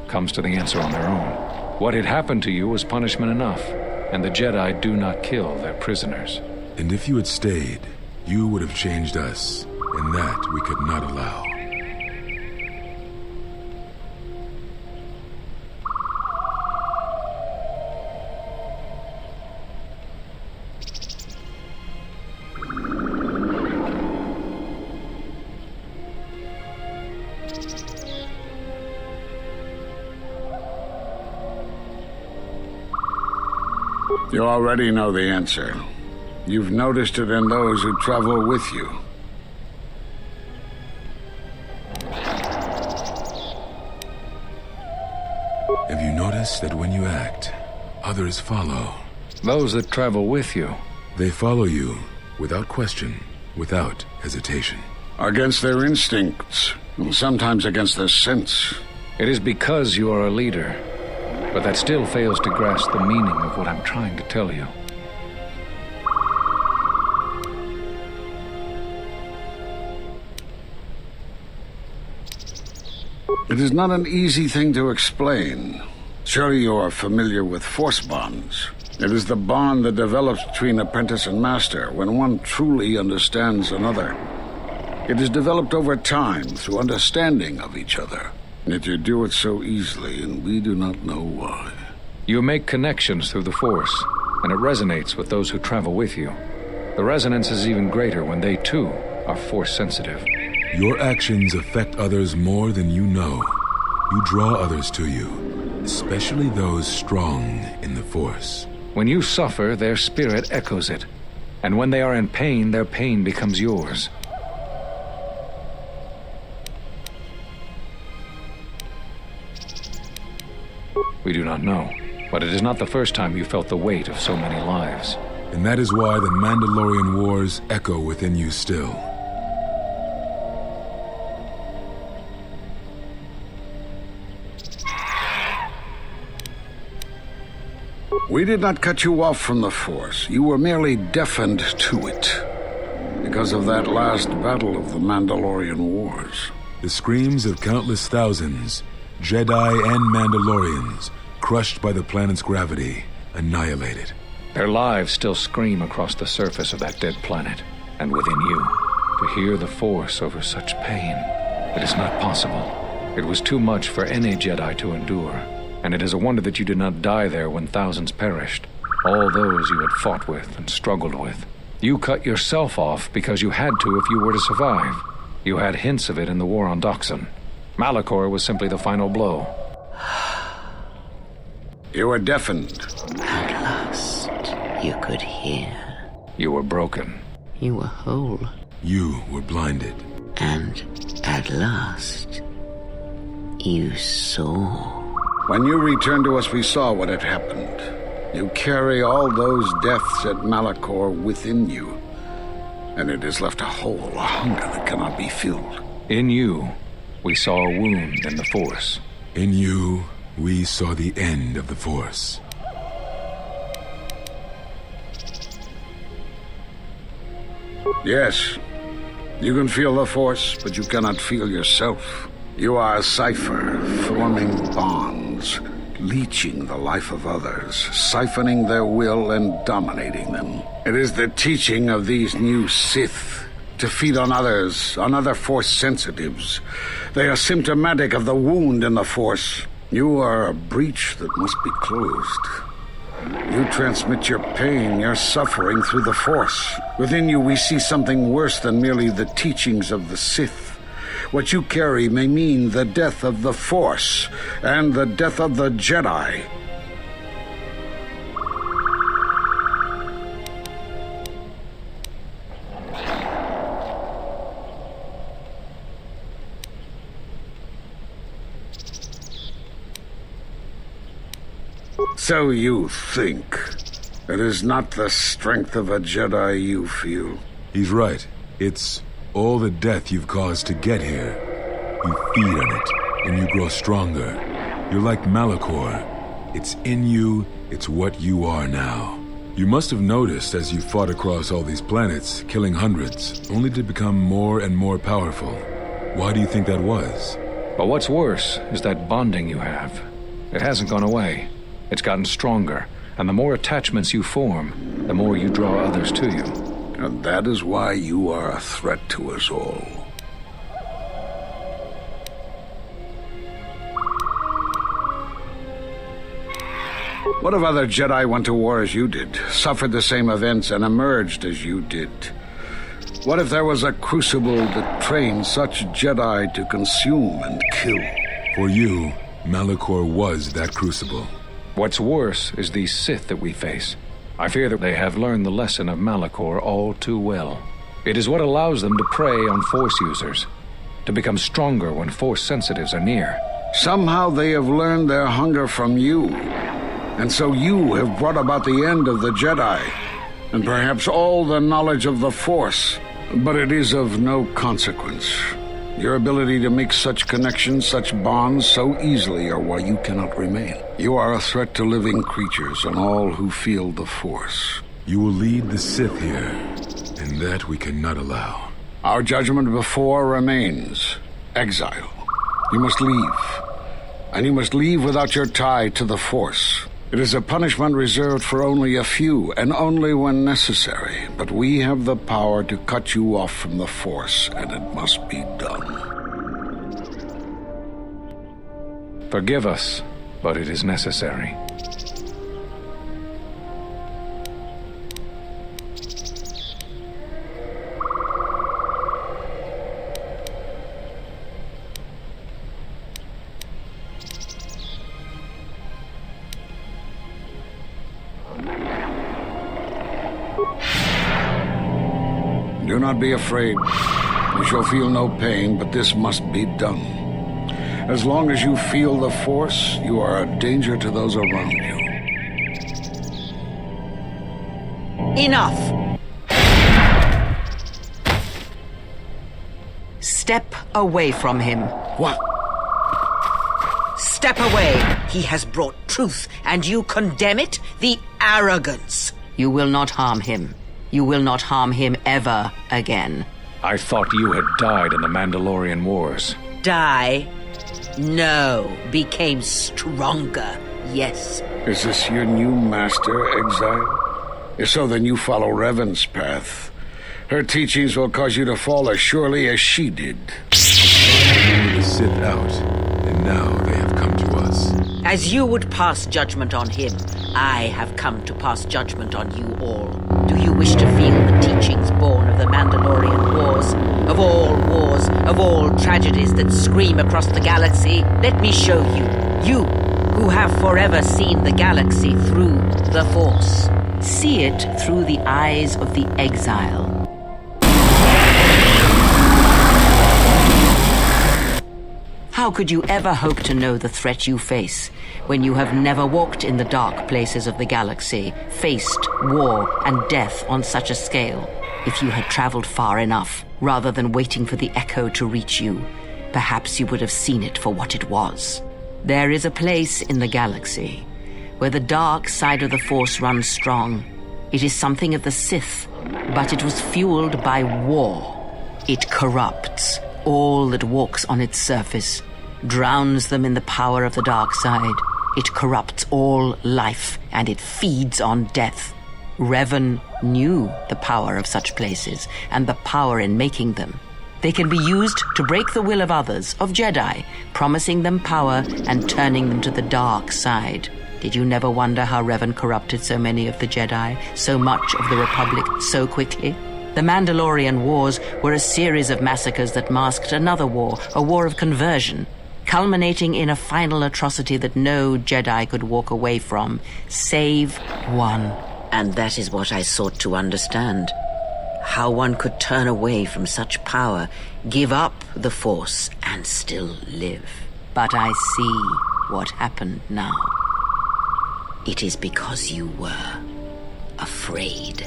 comes to the answer on their own. What had happened to you was punishment enough, and the Jedi do not kill their prisoners. And if you had stayed, you would have changed us, and that we could not allow. You already know the answer. You've noticed it in those who travel with you. Have you noticed that when you act, others follow? Those that travel with you. They follow you, without question, without hesitation. Against their instincts, and sometimes against their sense. It is because you are a leader. But that still fails to grasp the meaning of what I'm trying to tell you. It is not an easy thing to explain. Surely you are familiar with force bonds. It is the bond that develops between apprentice and master when one truly understands another. It is developed over time through understanding of each other. Yet you do it so easily, and we do not know why. You make connections through the Force, and it resonates with those who travel with you. The resonance is even greater when they, too, are Force-sensitive. Your actions affect others more than you know. You draw others to you, especially those strong in the Force. When you suffer, their spirit echoes it. And when they are in pain, their pain becomes yours. We do not know, but it is not the first time you felt the weight of so many lives. And that is why the Mandalorian wars echo within you still. We did not cut you off from the Force. You were merely deafened to it. Because of that last battle of the Mandalorian wars. The screams of countless thousands, Jedi and Mandalorians, crushed by the planet's gravity, annihilated. Their lives still scream across the surface of that dead planet, and within you. To hear the Force over such pain, it is not possible. It was too much for any Jedi to endure, and it is a wonder that you did not die there when thousands perished. All those you had fought with and struggled with. You cut yourself off because you had to if you were to survive. You had hints of it in the war on Doxon. Malachor was simply the final blow. You were deafened. At last, you could hear. You were broken. You were whole. You were blinded. And at last, you saw. When you returned to us, we saw what had happened. You carry all those deaths at Malachor within you. And it has left a hole, a hunger that cannot be filled. In you, we saw a wound in the Force. In you, we saw the end of the Force. Yes, you can feel the Force, but you cannot feel yourself. You are a cipher, forming bonds, leeching the life of others, siphoning their will and dominating them. It is the teaching of these new Sith to feed on others, on other Force sensitives. They are symptomatic of the wound in the Force. You are a breach that must be closed. You transmit your pain, your suffering through the Force. Within you we see something worse than merely the teachings of the Sith. What you carry may mean the death of the Force and the death of the Jedi. So you think. It is not the strength of a Jedi you feel. He's right. It's all the death you've caused to get here. You feed on it, and you grow stronger. You're like Malachor. It's in you, it's what you are now. You must have noticed as you fought across all these planets, killing hundreds, only to become more and more powerful. Why do you think that was? But what's worse is that bonding you have. It hasn't gone away. It's gotten stronger, and the more attachments you form, the more you draw others to you. And that is why you are a threat to us all. What if other Jedi went to war as you did, suffered the same events, and emerged as you did? What if there was a crucible that trained such Jedi to consume and kill? For you, Malachor was that crucible. What's worse is these Sith that we face. I fear that they have learned the lesson of Malachor all too well. It is what allows them to prey on Force users, to become stronger when Force sensitives are near. Somehow they have learned their hunger from you. And so you have brought about the end of the Jedi, and perhaps all the knowledge of the Force. But it is of no consequence. Your ability to make such connections, such bonds so easily are why you cannot remain. You are a threat to living creatures and all who feel the Force. You will lead the Sith here, and that we cannot allow. Our judgment before remains. Exile. You must leave. And you must leave without your tie to the Force. It is a punishment reserved for only a few, and only when necessary. But we have the power to cut you off from the Force, and it must be done. Forgive us, but it is necessary. Do not be afraid. You shall feel no pain, but this must be done. As long as you feel the Force, you are a danger to those around you. Enough! Step away from him. What? Step away. He has brought truth, and you condemn it? The arrogance. You will not harm him. You will not harm him ever again. I thought you had died in the Mandalorian Wars. die? No, became stronger, yes. Is this your new master, Exile? If so, then you follow Revan's path. Her teachings will cause you to fall as surely as she did. The Sith out, and now they have come to us. As you would pass judgment on him, I have come to pass judgment on you all. Do you wish to feel the teachings born of the Mandalorian wars? Of all tragedies that scream across the galaxy? Let me show you. You, who have forever seen the galaxy through the Force. See it through the eyes of the Exile. How could you ever hope to know the threat you face when you have never walked in the dark places of the galaxy, faced war and death on such a scale? If you had traveled far enough, rather than waiting for the echo to reach you, perhaps you would have seen it for what it was. There is a place in the galaxy where the dark side of the Force runs strong. It is something of the Sith, but it was fueled by war. It corrupts all that walks on its surface, drowns them in the power of the dark side. It corrupts all life, and it feeds on death. Revan knew the power of such places, and the power in making them. They can be used to break the will of others, of Jedi, promising them power and turning them to the dark side. Did you never wonder how Revan corrupted so many of the Jedi, so much of the Republic, so quickly? The Mandalorian Wars were a series of massacres that masked another war, a war of conversion, culminating in a final atrocity that no Jedi could walk away from, save one. And that is what I sought to understand. How one could turn away from such power, give up the Force, and still live. But I see what happened now. It is because you were afraid.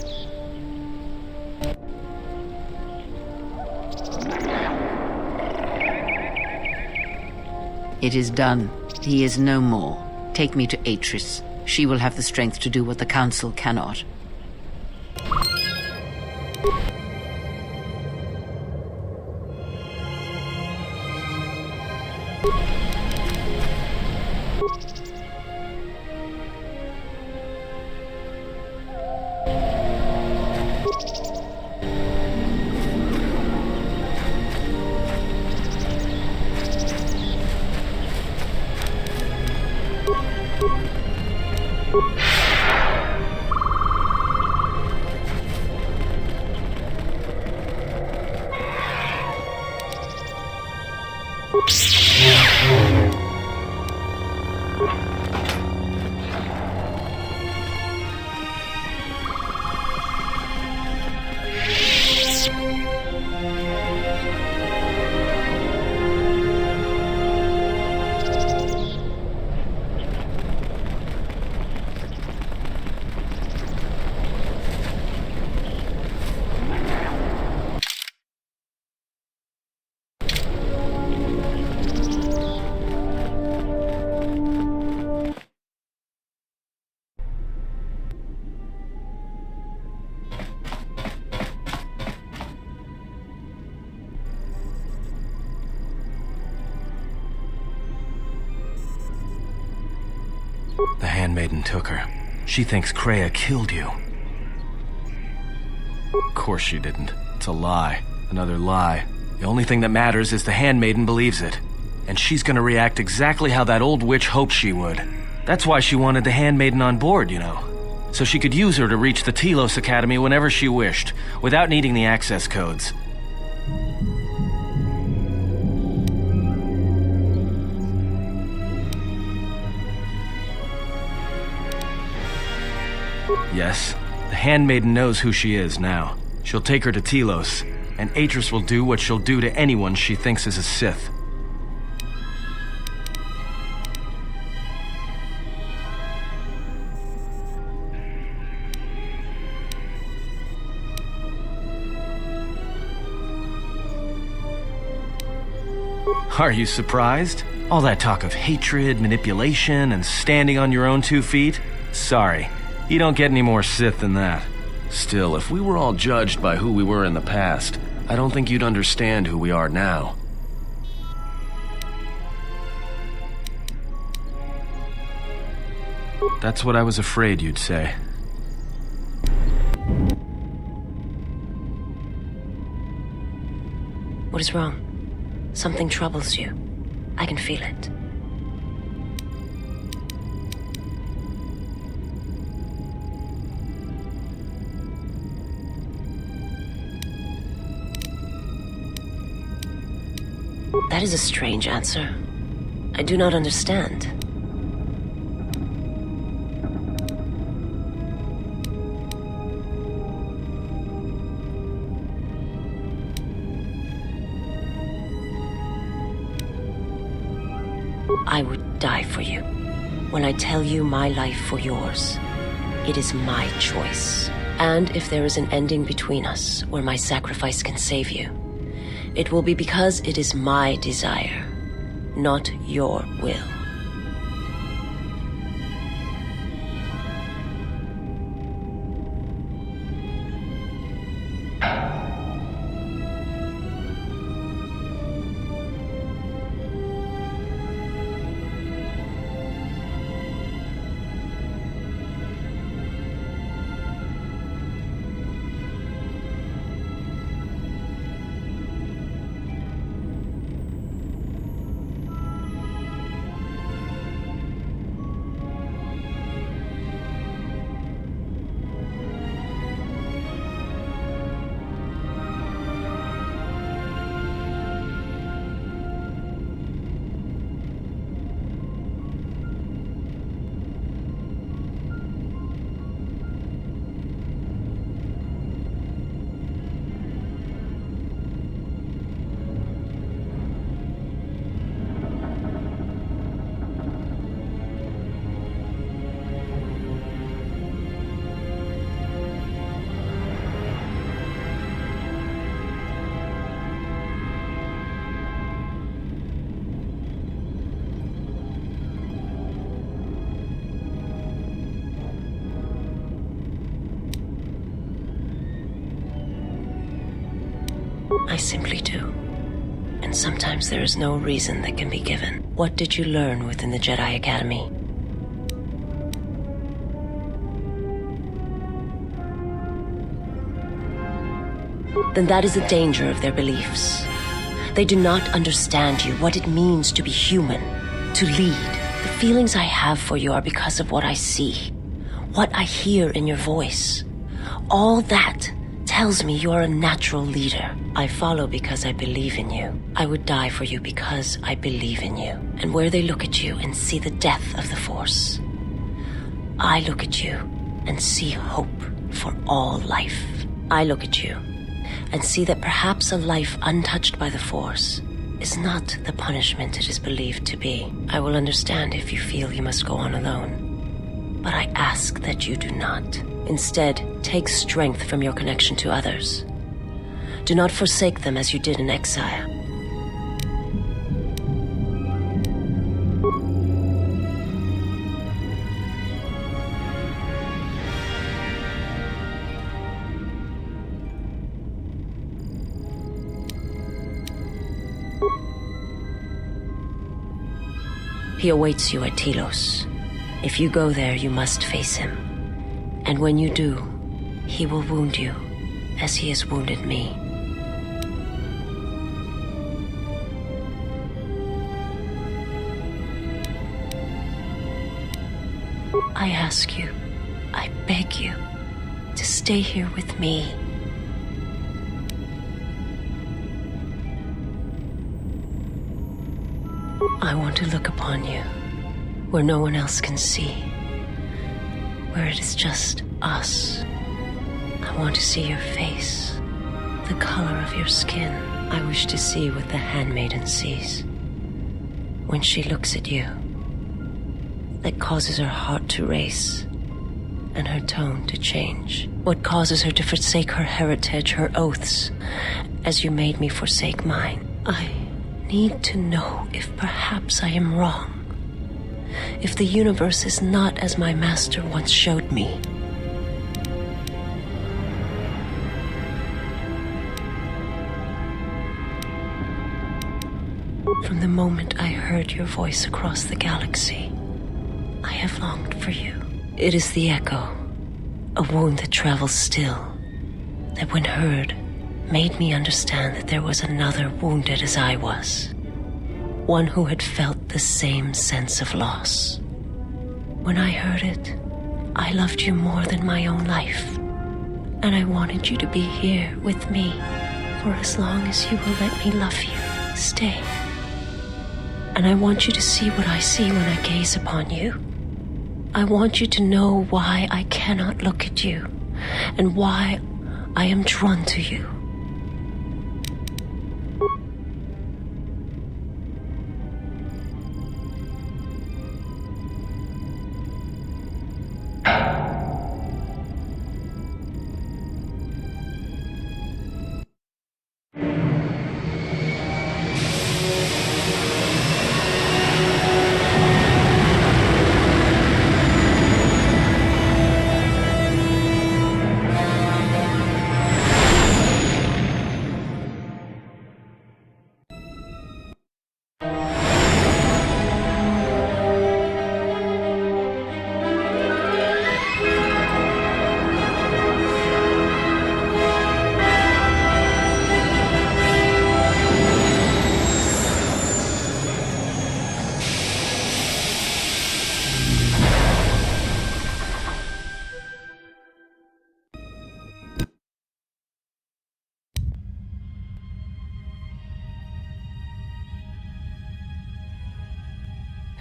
It is done. He is no more. Take me to Atris. She will have the strength to do what the Council cannot. The handmaiden took her. She thinks Kreia killed you. Of course she didn't. It's a lie. Another lie. The only thing that matters is the handmaiden believes it. And she's gonna react exactly how that old witch hoped she would. That's why she wanted the handmaiden on board, you know. So she could use her to reach the Telos Academy whenever she wished, without needing the access codes. Yes, the handmaiden knows who she is now. She'll take her to Telos, and Atris will do what she'll do to anyone she thinks is a Sith. Are you surprised? All that talk of hatred, manipulation, and standing on your own 2 feet? Sorry. You don't get any more Sith than that. Still, if we were all judged by who we were in the past, I don't think you'd understand who we are now. That's what I was afraid you'd say. What is wrong? Something troubles you. I can feel it. That is a strange answer. I do not understand. I would die for you. When I tell you my life for yours, it is my choice. And if there is an ending between us where my sacrifice can save you, it will be because it is my desire, not your will. I simply do. And sometimes there is no reason that can be given. What did you learn within the Jedi Academy? Then that is the danger of their beliefs. They do not understand you, what it means to be human, to lead. The feelings I have for you are because of what I see, what I hear in your voice. All that tells me you're a natural leader. I follow because I believe in you. I would die for you because I believe in you. And where they look at you and see the death of the Force, I look at you and see hope for all life. I look at you and see that perhaps a life untouched by the Force is not the punishment it is believed to be. I will understand if you feel you must go on alone. But I ask that you do not. Instead, take strength from your connection to others. Do not forsake them as you did in exile. He awaits you at Telos. If you go there, you must face him. And when you do, he will wound you, as he has wounded me. I ask you, I beg you, to stay here with me. I want to look upon you, where no one else can see, where it is just us. I want to see your face, the color of your skin. I wish to see what the handmaiden sees when she looks at you, that causes her heart to race and her tone to change. What causes her to forsake her heritage, her oaths, as you made me forsake mine. I need to know if perhaps I am wrong, if the universe is not as my master once showed me. From the moment I heard your voice across the galaxy, I have longed for you. It is the echo, a wound that travels still, that when heard, made me understand that there was another wounded as I was. One who had felt the same sense of loss. When I heard it, I loved you more than my own life. And I wanted you to be here with me for as long as you will let me love you. Stay. And I want you to see what I see when I gaze upon you. I want you to know why I cannot look at you and why I am drawn to you.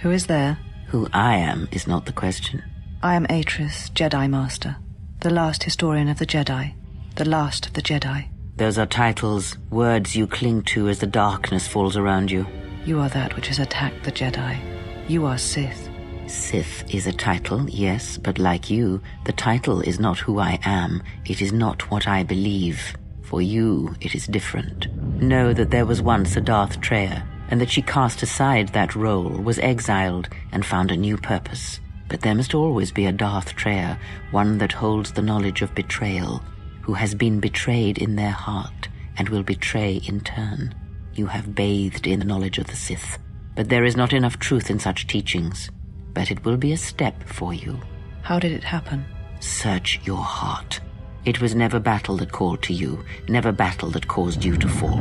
Who is there? Who I am is not the question. I am Atris, Jedi Master, the last historian of the Jedi, the last of the Jedi. Those are titles, words you cling to as the darkness falls around you. You are that which has attacked the Jedi. You are Sith. Sith is a title, yes, but like you, the title is not who I am. It is not what I believe. For you, it is different. Know that there was once a Darth Treya, and that she cast aside that role, was exiled, and found a new purpose. But there must always be a Darth Treya, one that holds the knowledge of betrayal, who has been betrayed in their heart, and will betray in turn. You have bathed in the knowledge of the Sith, but there is not enough truth in such teachings. But it will be a step for you. How did it happen? Search your heart. It was never battle that called to you, never battle that caused you to fall.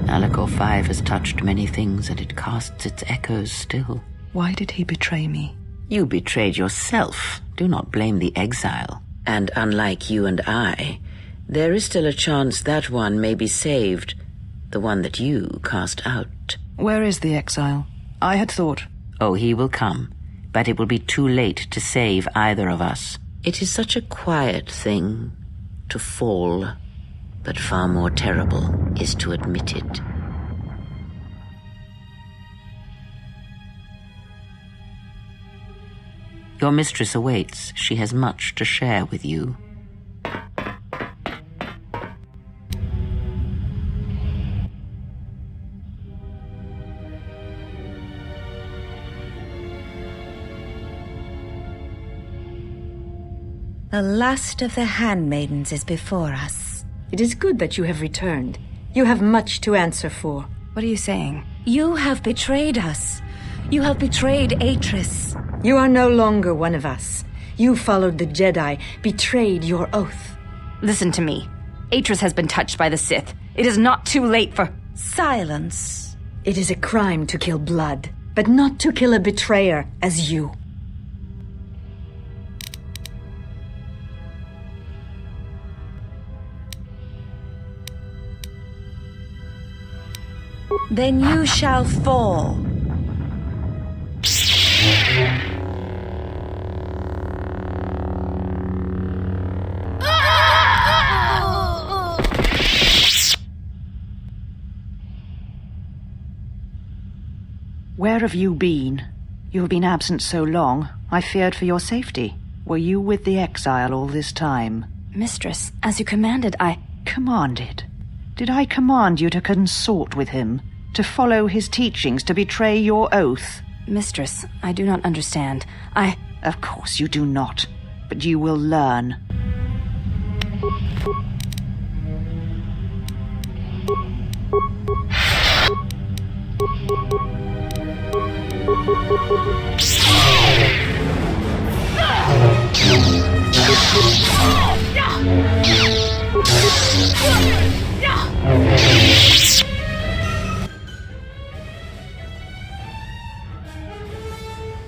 Malachor 5 has touched many things, and it casts its echoes still. Why did he betray me? You betrayed yourself. Do not blame the exile. And unlike you and I, there is still a chance that one may be saved, the one that you cast out. Where is the exile? I had thought... Oh, he will come, but it will be too late to save either of us. It is such a quiet thing to fall, but far more terrible is to admit it. Your mistress awaits. She has much to share with you. The last of the handmaidens is before us. It is good that you have returned. You have much to answer for. What are you saying? You have betrayed us. You have betrayed Atris. You are no longer one of us. You followed the Jedi, betrayed your oath. Listen to me. Atris has been touched by the Sith. It is not too late for... Silence. It is a crime to kill blood, but not to kill a betrayer as you. Then you shall fall. Where have you been? You have been absent so long, I feared for your safety. Were you with the exile all this time? Mistress, as you commanded, I... Commanded? Did I command you to consort with him? To follow his teachings, to betray your oath? Mistress, I do not understand. Of course you do not, but you will learn.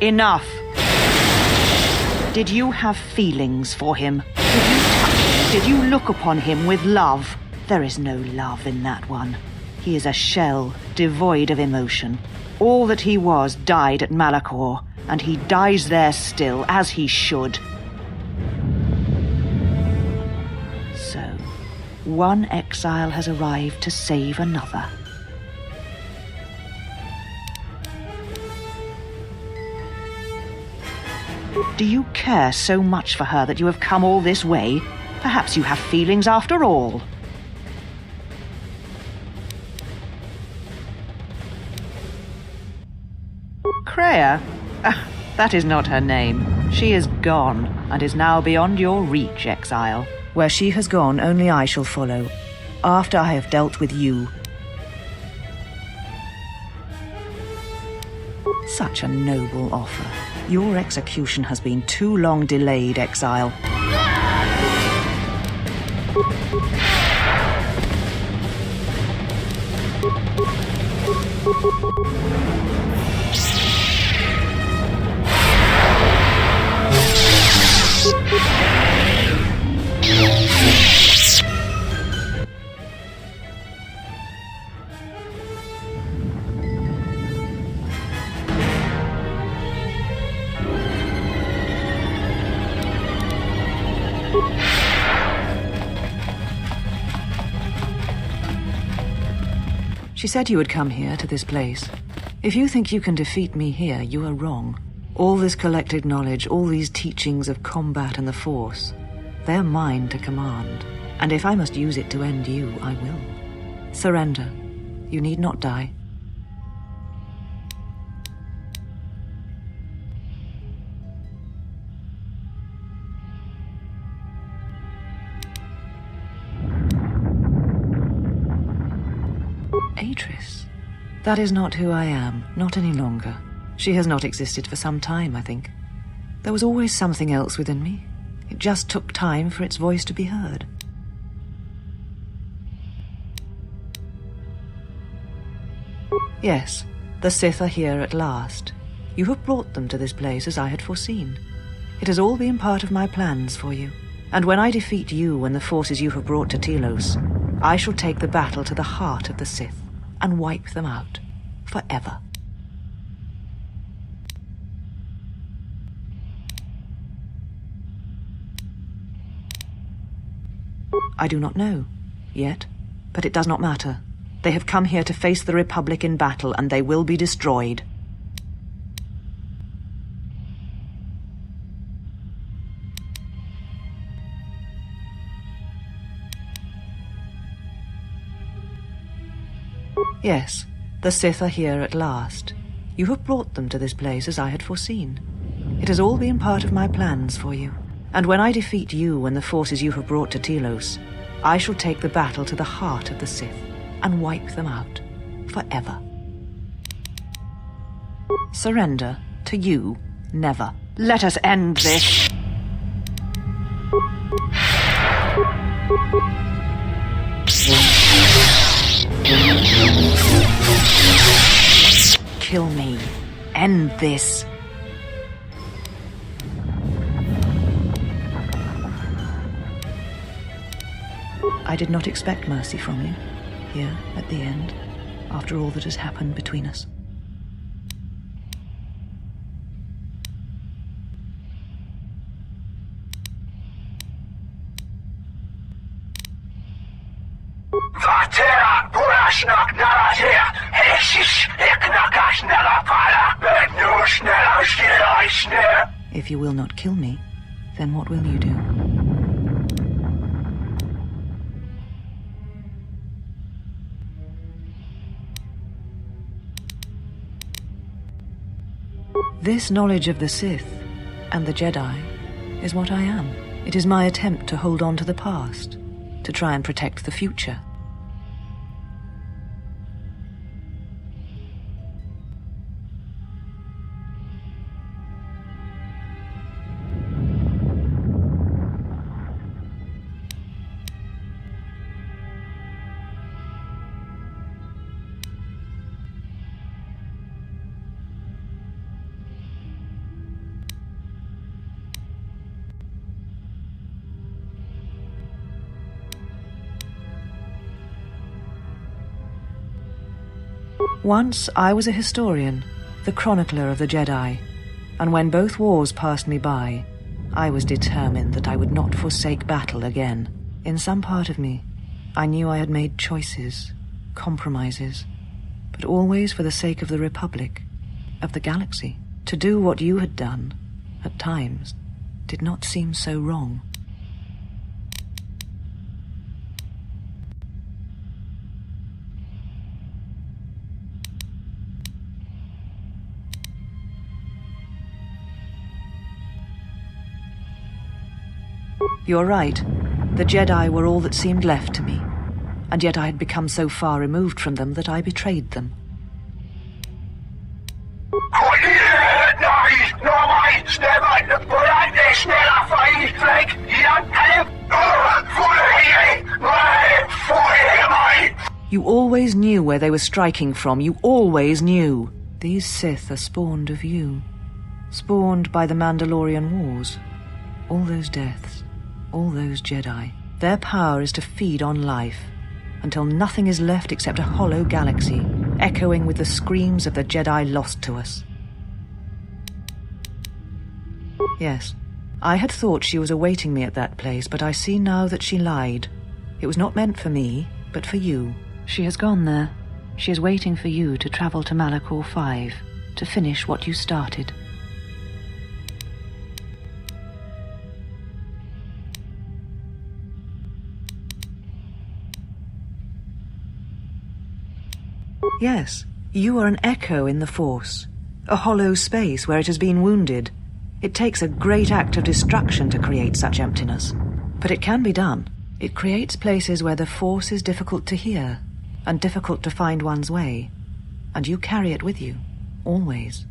Enough. Did you have feelings for him? Did you touch him? Did you look upon him with love? There is no love in that one. He is a shell, devoid of emotion. All that he was died at Malachor, and he dies there still, as he should. So, one exile has arrived to save another. Do you care so much for her that you have come all this way? Perhaps you have feelings after all. Kreia? That is not her name. She is gone, and is now beyond your reach, exile. Where she has gone, only I shall follow, after I have dealt with you. Such a noble offer. Your execution has been too long delayed, exile. She said you would come here, to this place. If you think you can defeat me here, you are wrong. All this collected knowledge, all these teachings of combat and the Force, they're mine to command. And if I must use it to end you, I will. Surrender. You need not die. Atris. That is not who I am, not any longer. She has not existed for some time, I think. There was always something else within me. It just took time for its voice to be heard. Yes, the Sith are here at last. You have brought them to this place as I had foreseen. It has all been part of my plans for you. And when I defeat you and the forces you have brought to Telos, I shall take the battle to the heart of the Sith and wipe them out forever. I do not know, yet, but it does not matter. They have come here to face the Republic in battle, and they will be destroyed. Yes, the Sith are here at last. You have brought them to this place as I had foreseen. It has all been part of my plans for you. And when I defeat you and the forces you have brought to Telos, I shall take the battle to the heart of the Sith and wipe them out forever. Surrender to you, never. Let us end this. Kill me. End this. I did not expect mercy from you, here at the end, after all that has happened between us. If you will not kill me, then what will you do? This knowledge of the Sith and the Jedi is what I am. It is my attempt to hold on to the past, to try and protect the future. Once I was a historian, the chronicler of the Jedi, and when both wars passed me by, I was determined that I would not forsake battle again. In some part of me, I knew I had made choices, compromises, but always for the sake of the Republic, of the galaxy. To do what you had done, at times, did not seem so wrong. You're right. The Jedi were all that seemed left to me, and yet I had become so far removed from them that I betrayed them. You always knew where they were striking from. You always knew. These Sith are spawned of you. Spawned by the Mandalorian Wars. All those deaths. All those Jedi. Their power is to feed on life, until nothing is left except a hollow galaxy, echoing with the screams of the Jedi lost to us. Yes, I had thought she was awaiting me at that place, but I see now that she lied. It was not meant for me, but for you. She has gone there. She is waiting for you to travel to Malachor 5, to finish what you started. Yes, you are an echo in the Force, a hollow space where it has been wounded. It takes a great act of destruction to create such emptiness, but it can be done. It creates places where the Force is difficult to hear, and difficult to find one's way, and you carry it with you, always.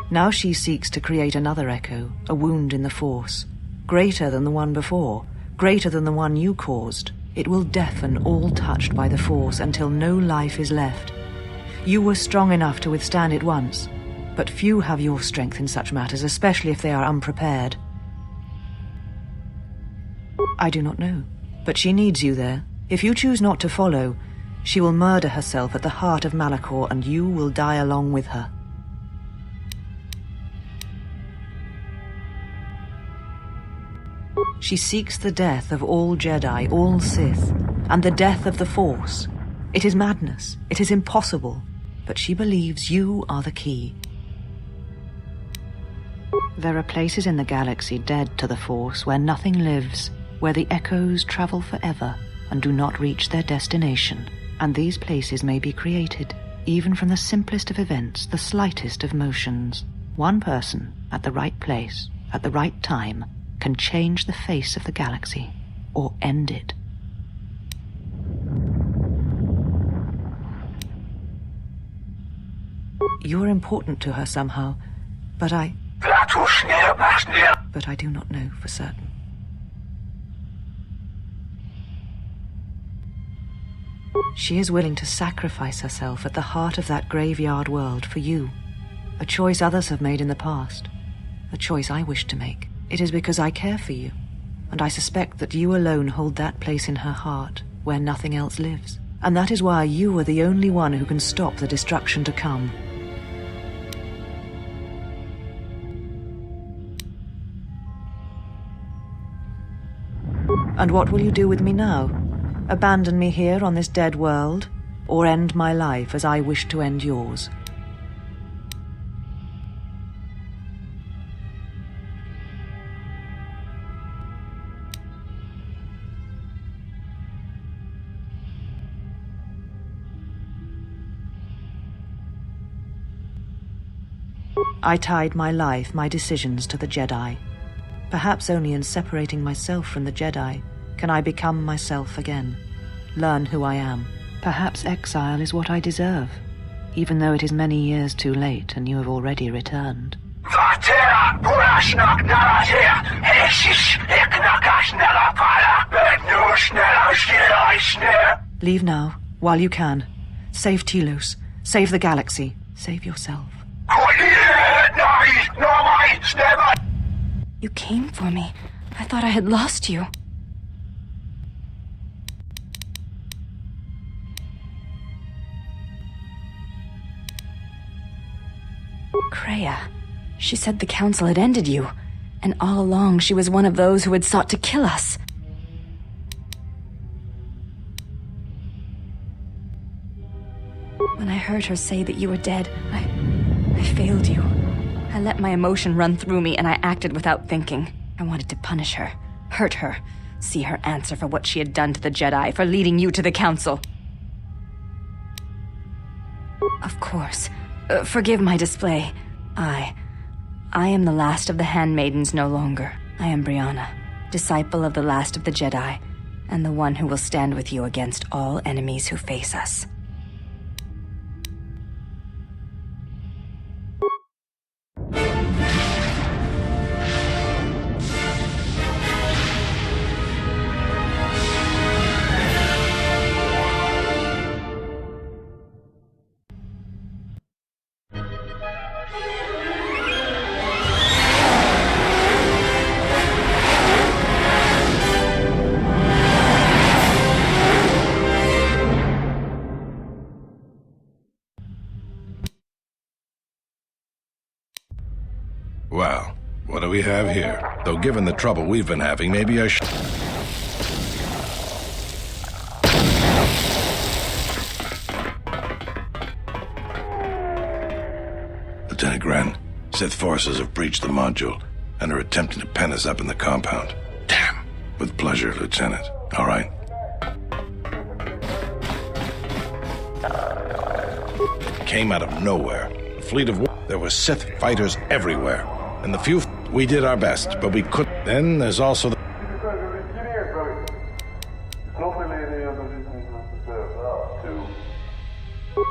Now she seeks to create another echo, a wound in the Force, greater than the one before, greater than the one you caused. It will deafen all touched by the Force until no life is left. You were strong enough to withstand it once, but few have your strength in such matters, especially if they are unprepared. I do not know, but she needs you there. If you choose not to follow, she will murder herself at the heart of Malachor, and you will die along with her. She seeks the death of all Jedi, all Sith, and the death of the Force. It is madness. It is impossible. But she believes you are the key. There are places in the galaxy dead to the Force where nothing lives, where the echoes travel forever and do not reach their destination. And these places may be created, even from the simplest of events, the slightest of motions. One person, at the right place, at the right time, can change the face of the galaxy, or end it. You're important to her somehow, but I do not know for certain. She is willing to sacrifice herself at the heart of that graveyard world for you. A choice others have made in the past. A choice I wish to make. It is because I care for you, and I suspect that you alone hold that place in her heart where nothing else lives. And that is why you are the only one who can stop the destruction to come. And what will you do with me now? Abandon me here on this dead world, or end my life as I wish to end yours? I tied my life, my decisions to the Jedi. Perhaps only in separating myself from the Jedi can I become myself again, learn who I am. Perhaps exile is what I deserve, even though it is many years too late and you have already returned. Leave now, while you can. Save Telos, save the galaxy, save yourself. You came for me. I thought I had lost you. Kreia. She said the Council had ended you, and all along she was one of those who had sought to kill us. When I heard her say that you were dead, I failed you. I let my emotion run through me, and I acted without thinking. I wanted to punish her, hurt her, see her answer for what she had done to the Jedi, for leading you to the Council. Of course. Forgive my display. I am the last of the handmaidens no longer. I am Brianna, disciple of the last of the Jedi, and the one who will stand with you against all enemies who face us. Well, what do we have here? Though given the trouble we've been having, maybe I should... Lieutenant Gren, Sith forces have breached the module and are attempting to pen us up in the compound. Damn. With pleasure, Lieutenant. All right. Came out of nowhere. A fleet of... There were Sith fighters everywhere. And the few... We did our best, but we could... Then there's also the...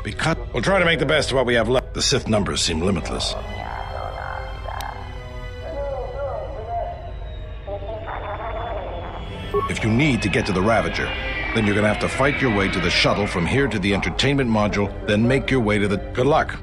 Because... We'll try to make the best of what we have left. The Sith numbers seem limitless. If you need to get to the Ravager, then you're gonna have to fight your way to the shuttle from here to the entertainment module, then make your way to the... Good luck.